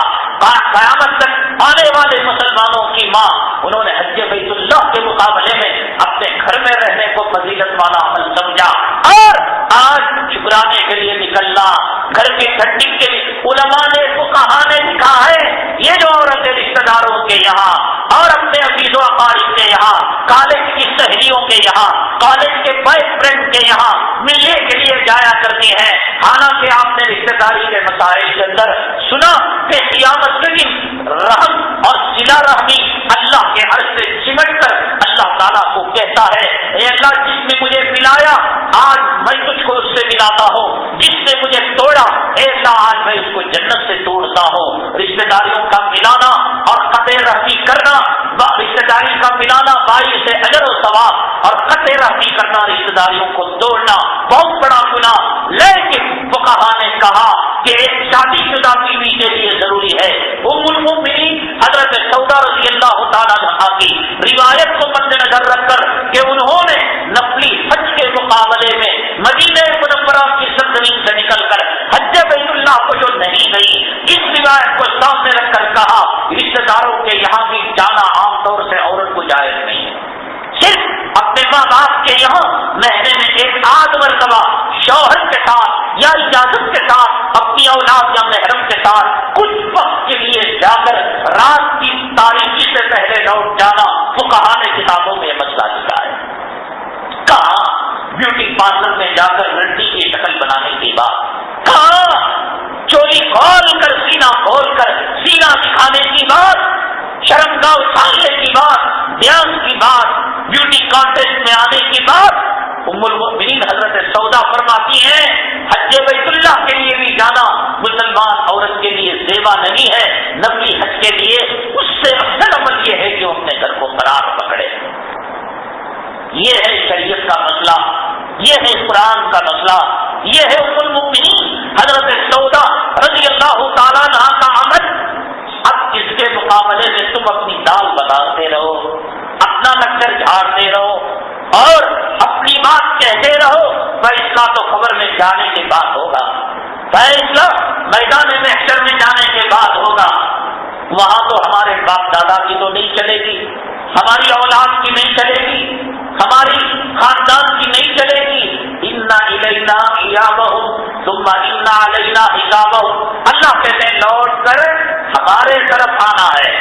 Speaker 1: قیامت تک آنے والے مسلمانوں کی ماں، انہوں نے حج بیت اللہ کے مقابلے میں اپنے گھر میں رہنے کو فضیلت والا عمل سمجھا. اور آج شکرانے کے لیے نکلنا، گھر کی ٹھنڈی کے لیے، علماء نے فقہا نے لکھا ہے یہ جو عورتیں رشتہ داروں کے یہاں اور اپنے عزیز و اقارب کے یہاں، کالج کی سہیلیوں کے یہاں، کالج کے بوائے فرینڈ کے یہاں ملنے کے لیے جایا کرتی ہیں، حالانکہ آپ نے رشتہ داری کے مسائل کے اندر سنا کہ قیامت کے دن رحم اور صلہ رحمی اللہ کے عرش سے چمٹ کر اللہ تعالیٰ کو کہتا ہے اے اللہ جس نے مجھے ملایا آج میں تجھ کو اس سے ملاتا ہوں، جس نے مجھے توڑا اے اللہ آج میں اس کو جنت سے توڑتا ہوں. رشتہ داریوں کا ملانا اور قطع رحمی کرنا، رشتہ داری کا ملانا باعث سے اجر و ثواب، اور قطع رحمی کرنا رشتہ داریوں کو توڑنا بہت بڑا گناہ. لیکن فقہا نے کہا کہ ایک شادی شدہ بیوی کے لیے ضروری ہے. ام المؤمنین حضرت سودا رضی اللہ تعالیٰ عنہ کی روایت کو مد نظر رکھ کر کہ انہوں نے نفلی حج کے مقابلے میں مدینہ منورہ کی سرزمین سے نکل کر حج بیت اللہ کو جو نہیں گئی، اس روایت کو سامنے رکھ کر کہا رشتہ داروں کے یہاں بھی جانا عام طور سے عورت کو جائز نہیں ہے. صرف اپنے ماں باپ کے یہاں مہینے میں ایک آدھ مرتبہ شوہر کے ساتھ یا اجازت کے ساتھ اپنی اولاد یا محرم کے ساتھ کچھ وقت کے لیے جا کر رات کی تاریکی سے پہلے لوٹ جانا فقہا نے کتابوں میں مسئلہ لکھا ہے. کہاں بیوٹی پارلر میں جا کر لڑکی کی شکل بنانے کی بات، کہاں چولی کھول کر سینہ کھول کر سینہ دکھانے کی بات، شرمگاہ اٹھانے کی بات، ڈانس کی بات، بیوٹی کانٹیسٹ میں آنے کی بات. ام المؤمنین حضرت سودا فرماتی ہیں حج بیت اللہ کے لیے بھی جانا مسلمان عورت کے لیے زیبا نہیں ہے. نفلی حج کے لیے اس سے افضل عمل یہ ہے کہ وہ اپنے گھر کو قرار پکڑے. یہ ہے شریعت کا مسئلہ، یہ ہے قرآن کا مسئلہ، یہ ہے ام المؤمنین حضرت سودا رضی اللہ تعالیٰ عنہ کا عمل. اب اس کے مقابلے میں تم اپنی دال بتاتے رہو، اپنا نکر جھاڑتے رہو اور اپنی بات کہتے رہو. فیصلہ تو خبر میں جانے کے بعد ہوگا، فیصلہ میدان محشر میں جانے کے بعد ہوگا. وہاں تو ہمارے باپ دادا کی تو نہیں چلے گی، ہماری اولاد کی نہیں چلے گی، ہماری خاندان کی نہیں چلے گی. اِنَّ إِلَيْنَا إِيَابَهُمْ ثُمَّ إِنَّ عَلَيْنَا حِسَابَهُمْ. اللہ کہتے ہیں لوٹ کر ہمارے طرف آنا ہے.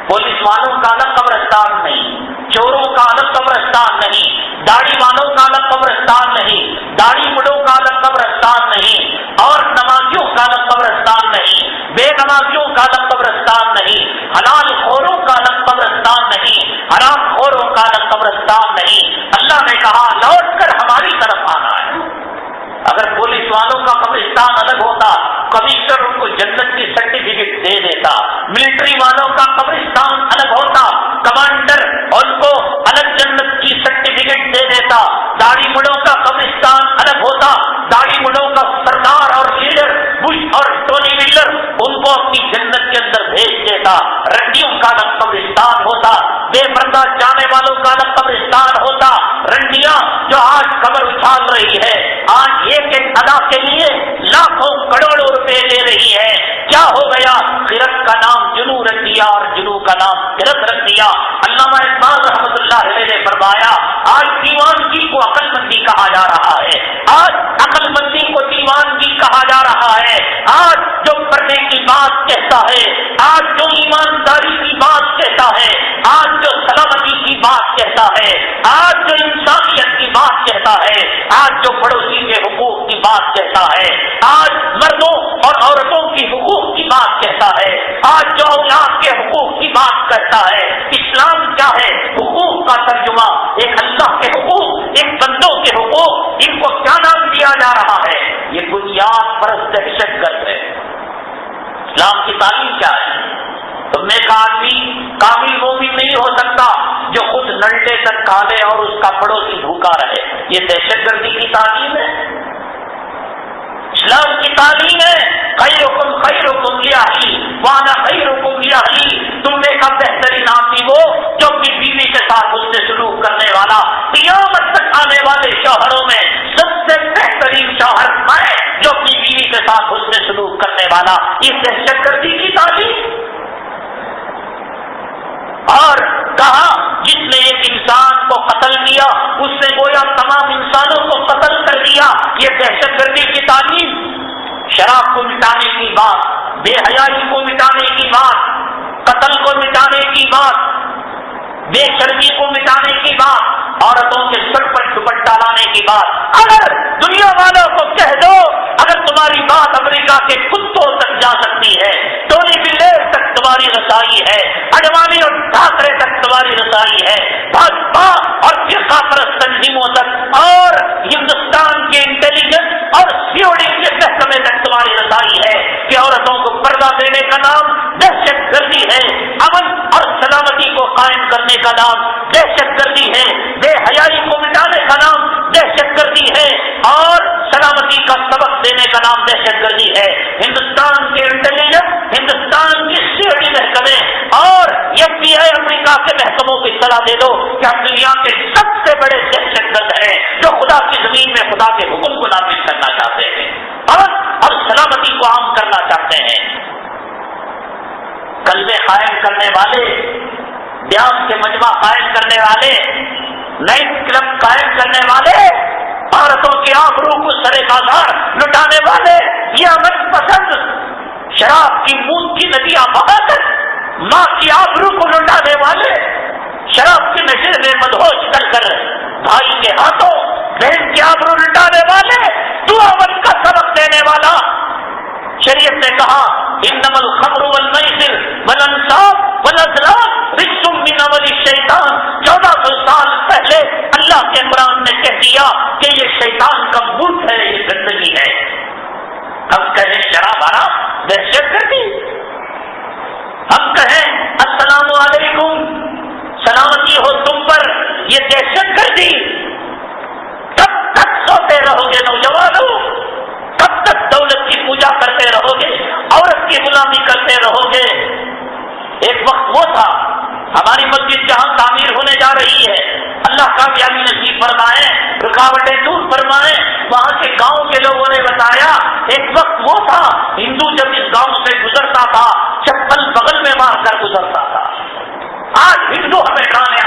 Speaker 1: پولیس والوں کا الگ قبرستان نہیں، چوروں کا الگ قبرستان نہیں، داڑھی والوں کا الگ قبرستان نہیں، داڑھی مڑوں کا الگ قبرستان نہیں، اور نمازیوں کا الگ قبرستان نہیں، بے نمازیوں کا الگ قبرستان نہیں، حلال خوروں کا الگ قبرستان نہیں، حرام خوروں کا الگ قبرستان نہیں. اللہ نے کہا لوٹ کر ہماری طرف آنا ہے. اگر پولیس والوں کا قبرستان الگ ہوتا کمشنر ان کو جنت کی سرٹیفکیٹ دے دیتا، ملٹری والوں کا قبرستان الگ ہوتا کمانڈر ان کو الگ جنت کی سرٹیفکیٹ دے دیتا، داڑھی مڑوں کا قبرستان الگ ہوتا، داڑھی مڑوں کا سردار اور لیڈر بش اور ٹونی ویلر ان کو اپنی جنت کے اندر بھیج دیتا. رنڈیوں کا الگ قبرستان ہوتا، بے پردہ جانے والوں کا الگ قبرستان ہوتا. رنڈیاں جو آج قبر اچھال رہی ہے، آج ایک ایک ادا کے لیے لاکھوں کروڑوں روپے لے رہی ہے. کیا ہو گیا؟ خرق کا نام جنو رکھ دیا اور جنو کا نام خرق رکھ دیا. علامہ اقبال رحمۃ اللہ علیہ نے فرمایا آج دیوانگی کو عقل مندی کہا جا رہا ہے، آج عقل مندی کو دیوانگی کہا جا رہا ہے. آج جو پڑھنے کی بات کہتا ہے، آج جو ایمانداری کی بات کہتا ہے، آج جو سلامتی کی بات کہتا ہے، آج جو انسانیت کی بات کہتا ہے، آج جو پڑوسی کے حقوق کی بات کہتا ہے، آج مردوں اور عورتوں کی حقوق کی بات کہتا ہے، آج جو اولاد کے حقوق کی بات کرتا ہے. اسلام کیا ہے؟ حقوق کا ترجمہ ایک اللہ کے حقوق، ایک بندوں کے حقوق، ان کو کیا نام دیا جا رہا ہے؟ یہ بنیاد پرست دہشت گرد ہے. اسلام کی تعلیم کیا ہے؟ تم ایک آدمی کامل مومن نہیں ہو سکتا جو خود نلٹے تک کھا لے اور اس کا پڑوسی بھوکا رہے. یہ دہشت گردی کی تعلیم ہے. اسلام کی تعلیم ہے خیرکم خیرکم لاہلی وانا خیرکم لاہلی. تم نے کا بہترین آدمی وہ جو اپنی بیوی کے ساتھ اس سے سلوک کرنے والا. قیامت تک آنے والے شوہروں میں سب سے بہترین شوہر میں جو اپنی بیوی کے ساتھ اس سے سلوک کرنے والا. یہ دہشت گردی کی تعلیم. اور کہا جس نے ایک انسان کو قتل کیا اس نے گویا تمام انسانوں کو قتل کر دیا. یہ دہشت گردی کی تعلیم. شراب کو مٹانے کی بات، بے حیائی کو مٹانے کی بات، قتل کو مٹانے کی بات، بے شرمی کو مٹانے کی بات، عورتوں کے سر پر دوپٹہ لانے کی بات. اگر دنیا والوں کو کہہ دو اگر تمہاری بات امریکہ کے کتوں تک جا سکتی ہے، ٹونی بلیئر تک تمہاری رسائی ہے، اڈوانی اور ٹھاکرے تک تمہاری رسائی ہے، بھاجپا اور فرقہ پرست تنظیموں تک اور ہندوستان کے انٹیلیجنس اور سیوڈی کے محکمے تک تمہاری رسائی ہے کہ عورتوں کو پردہ دینے کا نام دہشت گردی ہے، امن اور سلامتی کو قائم کرنے کا نام دہشت گردی ہے، بے حیائی کو مٹانے کا نام دہشت گردی ہے، اور سلامتی کا سبق دینے کا نام دہشت گردی ہے. ہندوستان کے انٹیلیجنس، ہندوستان کی سیوڈی محکمے اور FBI امریکہ کے محکموں کو اطلاع دے دو کہ ہم دنیا کے سب سے بڑے دہشت گرد ہیں جو خدا کی زمین میں خدا کے حکم کو نافذ کرنا چاہتے ہیں، امن اور سلامتی کو عام کرنا چاہتے ہیں. کلبے قائم کرنے والے، بیان کے مجمع قائم کرنے والے، نائٹ کلب قائم کرنے والے، عورتوں کی آبرو کو سرے بازار لٹانے والے، یہ امن پسند شراب کی مونگ کی ندیاں بہا کر ماں کی آبرو کو لٹانے والے، شراب کے نشے میں مدہوش کر کر بھائی کے ہاتھوں بہن کی آبرو لٹانے والے، تو امن کا سبق دینے والا. شریعت نے کہا انما الخمر والمیسر والانصاب والازلام رجس من عمل الشیطان. 1400 سال پہلے اللہ کے قرآن نے کہہ دیا کہ یہ شیطان کا ملک ہے، یہ گندگی ہے. ہم کہیں شراب حرام، دہشت گردی. ہم کہیں السلام علیکم، سلامتی ہو تم پر، یہ دہشت گردی. کب تک سوتے رہو گے نوجوانوں؟ کب تک دولت کی پوجا کرتے رہو گے، عورت کی غلامی کرتے رہو گے؟ ایک وقت وہ تھا ہماری مسجد جہاں تعمیر ہونے جا رہی ہے، اللہ کامیابی نصیب فرمائے، رکاوٹیں دور فرمائے. وہاں کے گاؤں کے لوگوں نے بتایا ایک وقت وہ تھا ہندو جب اس گاؤں سے گزرتا تھا چپل بغل میں مار کر گزرتا تھا. آج ہندو ہمیں کھانے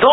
Speaker 1: 2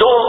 Speaker 1: 2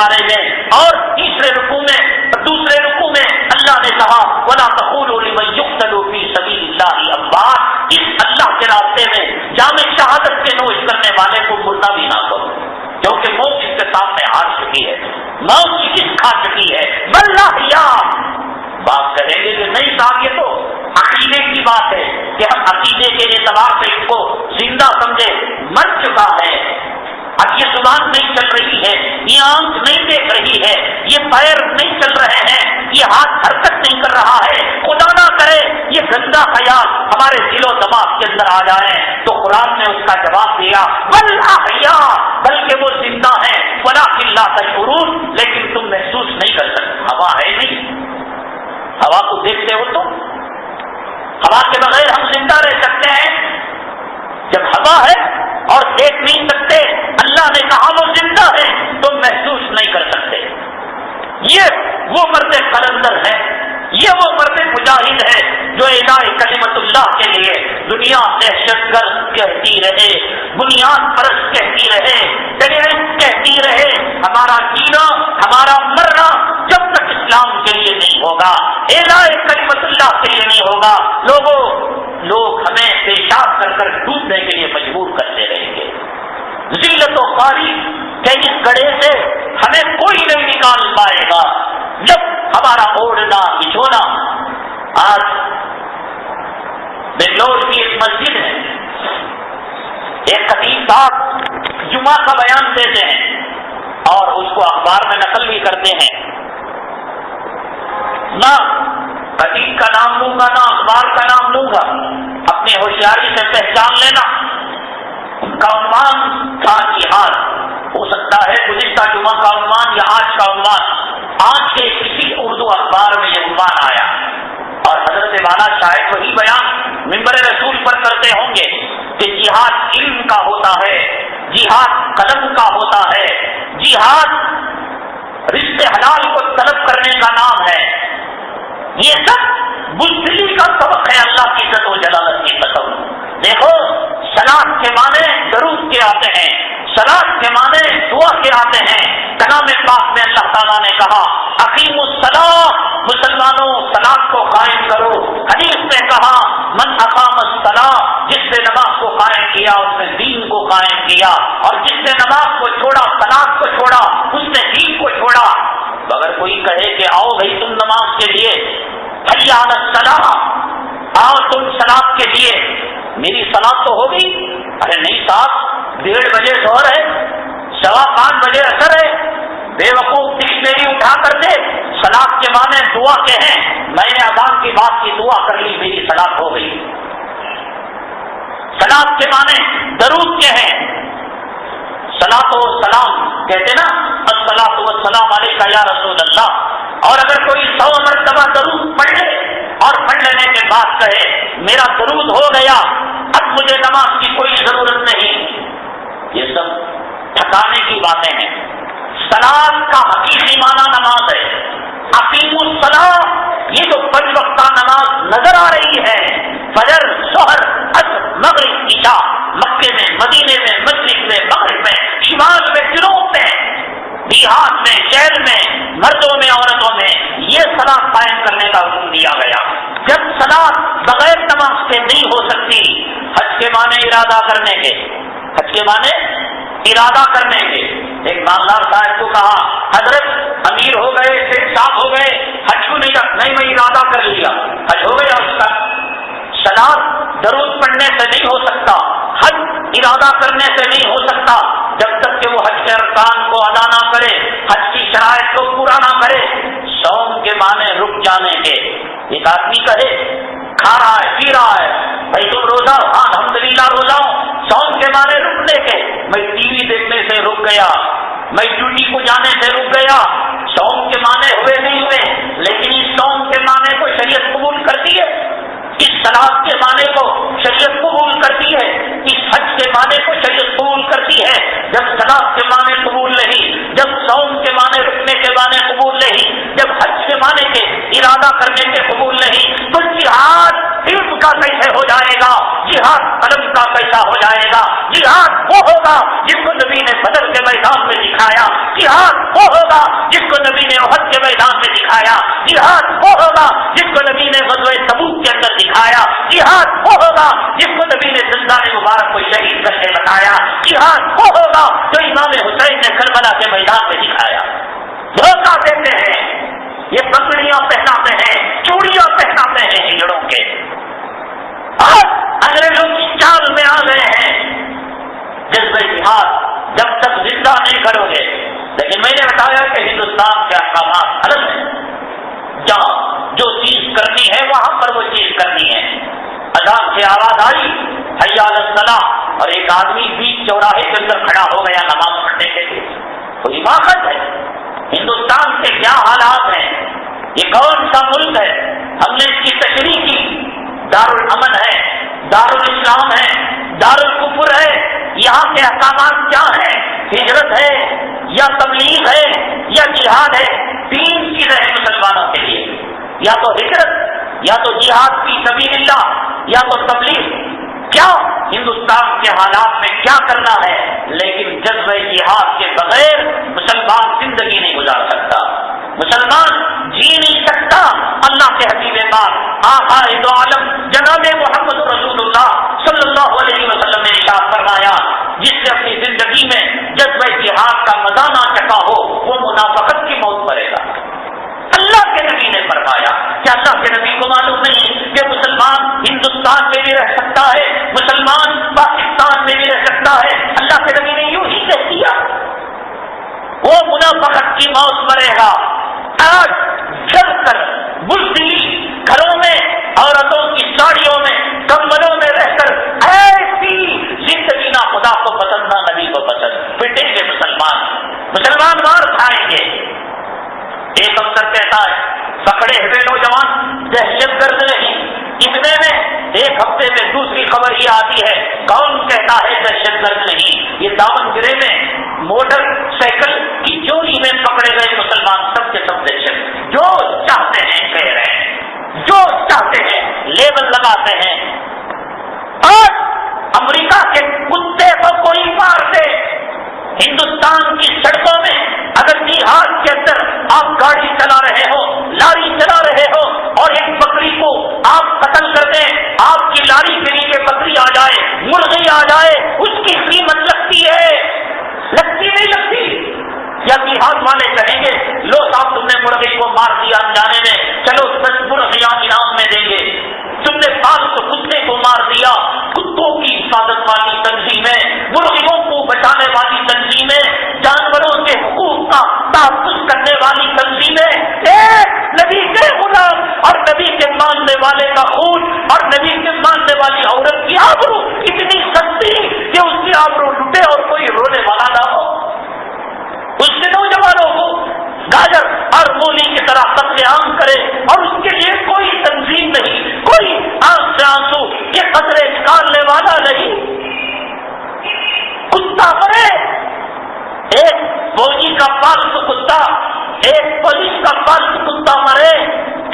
Speaker 1: بارے میں، اور دوسرے رکوع میں اللہ نے کہا وَلَا تَقُولُوا لِمَن يُقْتَلُ فِي سَبِيلِ اللَّهِ أَمْوَاتٌ، اس اللہ کے راستے میں جام شہادت کے نوش کرنے والے کو مردہ بھی نہ کرو، کیونکہ موت اس کے سامنے ہار چکی ہے، موت شکست کھا چکی ہے۔ واللہ یا بات کہیں گے کہ نہیں صاحب یہ تو عقیدے کی بات ہے کہ ہم عقیدے کے اعتبار سے اس کو زندہ سمجھے، مر چکا ہے، اب یہ زبان نہیں چل رہی ہے، یہ آنکھ نہیں دیکھ رہی ہے، یہ پیر نہیں چل رہے ہیں، یہ ہاتھ حرکت نہیں کر رہا ہے، خدا نہ کرے یہ گندا خیال ہمارے دل و دماغ کے اندر آ جائے، تو قرآن نے اس کا جواب دیا بل احیاء، بلکہ وہ زندہ ہیں، ولکن لا تشعرون، لیکن تم محسوس نہیں کر سکتے۔ ہوا ہے نہیں، ہوا کو دیکھتے ہو تو ہوا کے بغیر ہم زندہ رہ سکتے ہیں؟ جب ہوا ہے اور دیکھ نہیں سکتے، اللہ نے کہا وہ زندہ ہے، تم محسوس نہیں کر سکتے۔ یہ وہ مرد قلندر ہے، یہ وہ مرد مجاہد ہے جو اعلاء کلمت اللہ کے لیے دنیا دہشت گرد کہتی رہے، بنیاد پرست کہتی رہے، ٹیررسٹ کہتی رہے، ہمارا جینا ہمارا مرنا جب تک اسلام کے لیے نہیں ہوگا، اعلاء کلمت اللہ کے لیے نہیں ہوگا، لوگ ہمیں پیشاب کر کر ڈوبنے کے لیے مجبور کرتے رہیں گے۔ ذلت و خواری کہ اس گڑھے سے ہمیں کوئی نہیں نکال پائے گا جب ہمارا اوڑھنا بچھونا۔ آج بنگلور کی ایک مسجد ہے، ایک خطیب صاحب جمعہ کا بیان دیتے ہیں اور اس کو اخبار میں نقل بھی کرتے ہیں، نہ خطیب کا نام لوں گا نہ اخبار کا نام لوں گا، اپنی ہوشیاری سے پہچان لینا۔ ان کا عنوان تھا جہاد، ہو سکتا ہے گزشتہ جمعہ کا عنوان یا آج کا عنوان، آج کے کسی اردو اخبار میں یہ عنوان آیا، اور حضرت والا شاید وہی بیان منبر رسول پر کرتے ہوں گے کہ جہاد علم کا ہوتا ہے، جہاد قلم کا ہوتا ہے، جہاد رشتے حلال کو طلب کرنے کا نام ہے۔ یہ سب بزدلی کا سبق ہے، اللہ کی عزت و جلالت کی قسم۔ دیکھو صلاۃ کے معنی درود کے آتے ہیں، صلاۃ کے معنی دعا کے آتے ہیں۔ کلام پاک میں اللہ تعالیٰ نے کہا اقیموا الصلاۃ، مسلمانوں صلاۃ کو قائم کرو۔ حدیث میں کہا من اقام الصلاۃ، جس نے نماز کو قائم کیا اس نے دین کو قائم کیا، اور جس نے نماز کو چھوڑا، صلاۃ کو چھوڑا، اس نے دین کو چھوڑا۔ اگر کوئی کہے کہ آؤ بھائی تم نماز کے لیے، حی علی الصلاۃ، آؤ تم صلاۃ کے لیے، میری صلاۃ تو ہوگی؟ ارے نہیں صاحب، 1:30 بجے ظہر ہے، 5:15 بجے عصر ہے، بے وقوف ڈکشنری اٹھا کر دے، صلاۃ کے معنی دعا کے ہیں، میں نے اذان کی بات کی دعا کر لی، میری صلاۃ ہو گئی۔ صلاۃ کے معنی درود کے ہیں، صلاۃ و سلام کہتے نا، الصلاۃ والسلام علیک یا رسول اللہ۔ اور اگر کوئی 100 مرتبہ درود پڑھ لے اور پڑھ لینے کے بعد کہے میرا درود ہو گیا، اب مجھے نماز کی کوئی ضرورت نہیں، یہ سب ٹھکانے کی باتیں ہیں۔ صلاۃ کا حقیقی معنی نماز ہے۔ اقیموا الصلاۃ، یہ جو 5 وقتہ نماز نظر آ رہی ہے، فجر، ظہر، عصر، مغرب، عشاء، مکے میں، مدینے میں، مشرق میں، مغرب میں، شمال میں، جنوب میں، دیہات میں، شہر میں، مردوں میں، عورتوں میں، یہ صلاۃ قائم کرنے کا حکم دیا گیا۔ جب صلاۃ بغیر نماز کے نہیں ہو سکتی، حج کے معنی ارادہ کرنے کے، حج کے معنی ارادہ کرنے کے۔ ایک مالدار صاحب کو کہا حضرت امیر ہو گئے، شیخ صاحب ہو گئے، حج کو نہیں میں ارادہ کر لیا، حج ہو گیا اس کا۔ صلاۃ درود پڑھنے سے نہیں ہو سکتا، حج ارادہ کرنے سے نہیں ہو سکتا، جب تک کہ وہ حج کے ارکان کو ادا نہ کرے، حج کی شرائط کو پورا نہ کرے۔ صوم کے معنی رک جانے کے۔ ایک آدمی کہے کھا رہا ہے، پی رہا ہے، بھائی تم روزہ؟ ہاں الحمدللہ روزہ ہوں۔ صوم کے معنی رکنے کے، میں ٹی وی دیکھنے سے رک گیا، میں ڈیوٹی کو جانے سے رک گیا۔ صوم کے معنی ہوئے نہیں ہوئے، لیکن اس صوم کے معنی کو شریعت قبول کرتی ہے، اس صلاۃ کے معنی کو شریعت قبول کرتی ہے، اس حج کے معنی کو شریعت قبول کرتی ہے۔ جب صلاۃ کے معنی قبول نہیں، جب صوم کے معنی رکنے کے معنی قبول نہیں، جب حج کے معنی کے ارادہ کرنے کے قبول نہیں، تو جہاد صرف کا کیسے ہو جائے گا؟ جہاد قلم کا کیسا ہو جائے گا؟ جہاد وہ ہوگا جس کو نبی نے بدر کے میدان میں دکھایا، جہاد وہ ہوگا جس کو نبی نے احد کے میدان میں دکھایا، جہاد وہ ہوگا جس کو نبی نے غزوہ تبوک کے اندر دکھایا، جہاد وہ ہوگا جس کو نبی نے زندان مبارک کو شہید کر کے بتایا، جہاد وہ ہوگا جو امام حسین نے کربلا کے میدان میں دکھایا۔ دھوکہ دیتے ہیں، یہ پگڑیاں پہناتے ہیں، چوڑیاں پہناتے ہیں ہجڑوں کے، اور انگریزوں کی چال میں آ گئے ہیں۔ جذبہ جہاد جب تک زندہ نہیں کرو گے، لیکن میں نے بتایا کہ ہندوستان کے احکامات الگ ہیں، جہاں جو چیز کرنی ہے وہاں پر وہ چیز کرنی ہے۔ اذان سے آواز آئی حی علی الصلاۃ، اور ایک آدمی بیچ چوراہے کے اندر کھڑا ہو گیا نماز پڑھنے کے لیے، تو حماقت ہے۔ ہندوستان کے کیا حالات ہیں، یہ کون سا ملک ہے؟ ہم نے اس کی تشریح کی، دارالامن ہے، دارالاسلام ہے، دارالکفر ہے۔ یہاں کے احکامات کیا ہیں؟ ہجرت ہے یا تبلیغ ہے یا جہاد ہے؟ تین چیزیں ہیں مسلمانوں کے لیے، یا تو ہجرت، یا تو جہاد فی سبیل اللہ، یا تو تبلیغ۔ کیا ہندوستان کے حالات میں کیا کرنا ہے؟ لیکن جذبہ جہاد کے بغیر مسلمان زندگی نہیں گزار سکتا، مسلمان جی نہیں سکتا۔ اللہ کے حبیب پاک آقا دو عالم جناب محمد رسول اللہ صلی اللہ علیہ وسلم نے ارشاد فرمایا، جس سے اپنی زندگی میں جذبہ جہاد کا مزہ نہ چکا ہو وہ منافقت کی موت مرے گا۔ اللہ کے نبی نے فرمایا کہ اللہ کے نبی کو معلوم نہیں کہ مسلمان ہندوستان میں بھی رہ سکتا ہے، مسلمان پاکستان میں بھی رہ سکتا ہے؟ اللہ کے نبی نے یوں ہی کہہ دیا، وہ منافقت کی موت مرے گا۔ آج جل کر بزدلی گھروں میں، عورتوں کی ساڑیوں میں، کمبلوں میں رہ کر ایسی زندگی نہ خدا کو پسند نہ نبی کو پسند، پٹیں گے مسلمان مار کھائیں گے۔ ایک افسر کہتا ہے پکڑے ہوئے نوجوان دہشت گرد نہیں، اتنے میں ایک ہفتے میں دوسری خبر یہ آتی ہے، کون کہتا ہے دہشت گرد نہیں؟ یہ دامن گرے میں موٹر سائیکل کی چوری میں پکڑے گئے مسلمان سب کے سب دہشت، جو چاہتے ہیں کہہ رہے ہیں، جو چاہتے ہیں لیبل لگاتے ہیں۔ اور امریکہ کے کتے کو کوئی مار دے، ہندوستان کی سڑکوں میں اگر جہاد کے اندر آپ گاڑی چلا رہے ہو، لاری چلا رہے ہو، اور ایک بکری کو آپ قتل کر دیں، آپ کی لاری کے نیچے بکری آ جائے، مرغی آ جائے، اس کی قیمت لگتی ہے؟ لگتی نہیں لگتی؟ یا جہاد والے کہیں گے لو صاحب تم نے مرغی کو مار دیا انجانے میں، چلو 10 مرغیاں انعام میں دیں گے۔ تم نے 500 کتے کو مار دیا، کتوں کی حفاظت والی تنظیمیں، مرغیوں کو بچانے والی تنظیمیں، جانوروں کے حقوق کا تحفظ کرنے والی تنظیمیں، ایک نبی کے غلام اور نبی کے ماننے والے کا خون اور نبی کے ماننے والی عورت کی آبرو اتنی سستی کہ اس کی آبرو لٹے اور کوئی رونے والا نہ ہو، اس کے نوجوانوں کو گاجر اور مولی کی طرح قتل عام کرے اور اس کے لیے کوئی تنظیم نہیں، کوئی آنکھ سے آنسو کے قطرے نکالنے والا نہیں۔ کتا مرے، ایک فوجی کا پالتو کتا، ایک پولیس کا پالتو کتا مرے،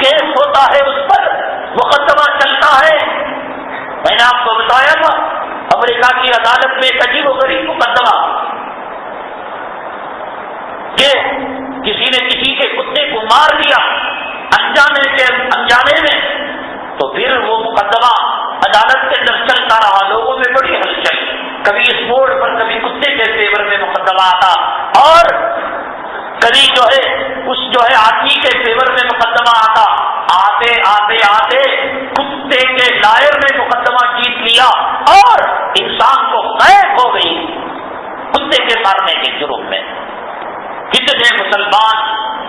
Speaker 1: کیس ہوتا ہے، اس پر مقدمہ چلتا ہے۔ میں نے آپ کو بتایا تھا امریکہ کی عدالت میں ایک عجیب و غریب مقدمہ کہ کسی نے کسی کے کتے کو مار دیا انجانے میں، تو پھر وہ مقدمہ عدالت کے اندر چلتا رہا، لوگوں میں بڑی ہلچل، کبھی اس موڑ پر کبھی کتے کے فیور میں مقدمہ آتا، اور کبھی جو ہے آدمی کے فیور میں مقدمہ آتا۔ آتے آتے آتے کتے کے لائر نے مقدمہ جیت لیا اور انسان کو قید ہو گئی کتے کے مارنے کے جرم میں۔ کتنے مسلمان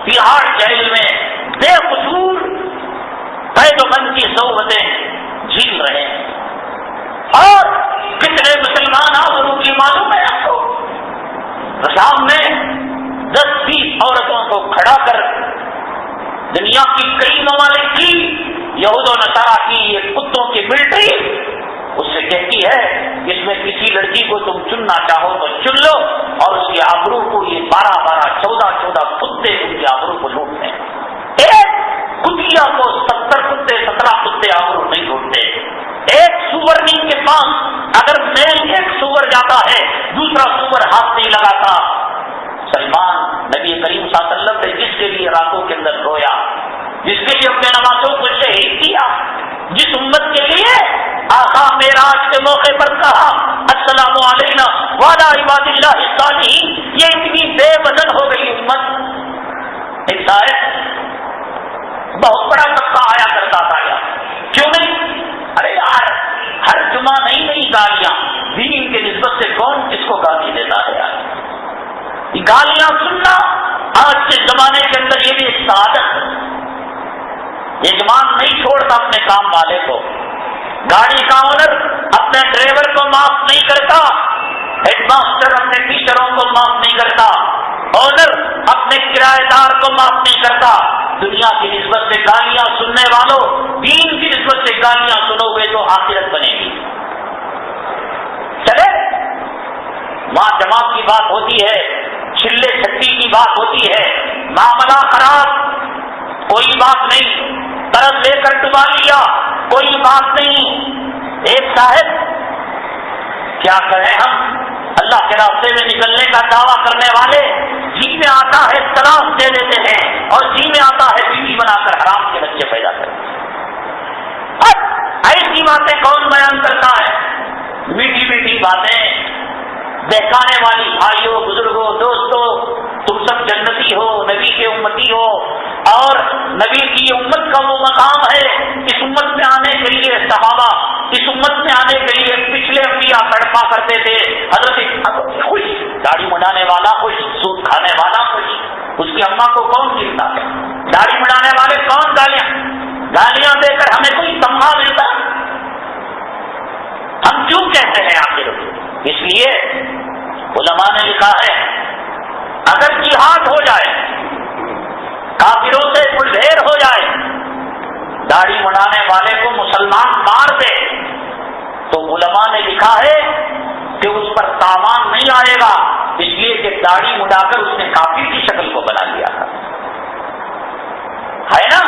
Speaker 1: تہاڑ جیل میں بے قصور قید و بند کی صحبتیں جھیل رہے ہیں، اور کتنے مسلمان آبرو کی معلوم ہے آپ کو، سامنے 10-20 عورتوں کو کھڑا کر دنیا کی کئی ممالک کی یہود و نصارہ کی یہ کتوں کی ملٹری اس سے کہتی ہے اس میں کسی لڑکی کو تم چننا چاہو تو چن لو، اور اس کی آبرو کو یہ 12-12 14 کتے ان کی آبرو کو لوٹتے ہیں۔ ایک کتیا کو 70 کتے 17 کتے آبرو نہیں لوٹتے۔ نمازوں کو شہید کیا، جس امت کے لیے آقا معراج کے موقع پر کہا السلام علینا وعلی عباد اللہ الصالحین، یہ اتنی بے وزن ہو گئی امت۔ ایک صاحب بہت بڑا طبقہ آیا کرتا تھا یار، کیوں نہیں؟ ارے یار ہر جمعہ نئی نئی گالیاں، دین کے نسبت سے کون کس کو گالی دیتا ہے یار؟ گالیاں سننا آج کے زمانے کے اندر یہ بھی ایک سعادت ہے۔ یجمان نہیں چھوڑتا اپنے کام والے کو، گاڑی کا اونر اپنے ڈرائیور کو معاف نہیں کرتا، ہیڈ ماسٹر اپنے ٹیچروں کو معاف نہیں کرتا، اونر اپنے کرایہ دار کو معاف نہیں کرتا۔ دنیا کی نسبت سے گالیاں سننے والوں، دین کی نسبت سے گالیاں سنو گے تو آخرت بنے گی۔ چلے وہاں جماعت کی بات ہوتی ہے، چھلے چھٹی کی بات ہوتی ہے، معاملہ خراب، کوئی بات نہیں، قرض لے کر ڈبا لیا، کوئی بات نہیں۔ ایک صاحب کیا کہیں ہم، اللہ کے راستے میں نکلنے کا دعویٰ کرنے والے جی میں آتا ہے طلاق دے دیتے ہیں اور جی میں آتا ہے بیوی بنا کر حرام کے بچے پیدا کرتے ہیں۔ اور ایسی باتیں کون بیان کرتا ہے؟ میٹھی میٹھی باتیں بہکانے والی بھائیوں، بزرگوں، دوستوں، تم سب جنتی ہو، نبی کے امتی ہو، اور نبی کی امت کا وہ مقام ہے، اس امت میں آنے کے لیے صحابہ، اس امت میں آنے کے لیے پچھلے انبیاء تڑپا کرتے تھے۔ حضرت خوش، داڑھی منڈانے والا خوش، سود کھانے والا خوش، اس کی اماں کو کون گرتا ہے؟ داڑھی منڈانے والے کون گالیاں دے کر ہمیں کوئی تمغہ ملتا؟ ہم کیوں کہتے ہیں آخر؟ اس لیے علماء نے لکھا ہے اگر جہاد ہو جائے، کافروں سے ملبھیر ہو جائے، داڑھی منڈانے والے کو مسلمان مار دے، تو علماء نے لکھا ہے کہ اس پر تاوان نہیں آئے گا، اس لیے کہ داڑھی منڈا کر اس نے کافر کی شکل کو بنا لیا تھا، ہے نا؟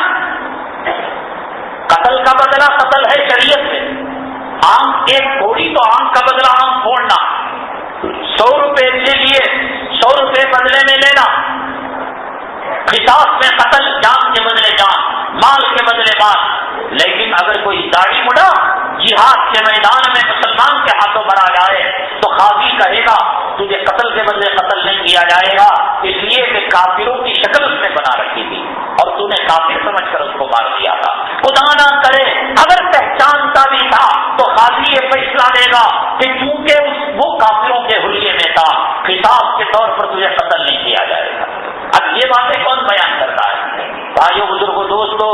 Speaker 1: قتل کا بدلہ قتل ہے شریعت میں، آنکھ ایک تھوڑی تو آنکھ کا بدلہ آنکھ پھوڑنا، 100 روپے کے لیے 100 روپے بدلے میں لینا، قصاص میں قتل، جان کے بدلے جان، مال کے بدلے مال۔ لیکن اگر کوئی داڑھی مڈا جہاد کے میدان میں مسلمان کے ہاتھوں مرا جائے تو قاضی کہے گا تجھے قتل کے بدلے قتل نہیں کیا جائے گا، اس لیے کہ کافروں کی شکل اس نے بنا رکھی تھی اور تو نے کافر سمجھ کر اس کو مار دیا تھا۔ خدا نہ کرے اگر پہچانتا بھی تھا تو قاضی یہ فیصلہ دے گا کہ چونکہ وہ کافروں کے حلیے میں تھا، قصاص کے طور پر تجھے قتل نہیں کیا جائے گا۔ اب یہ باتیں کون بیان کرتا ہے؟ بھائیو، بزرگوں، دوستو،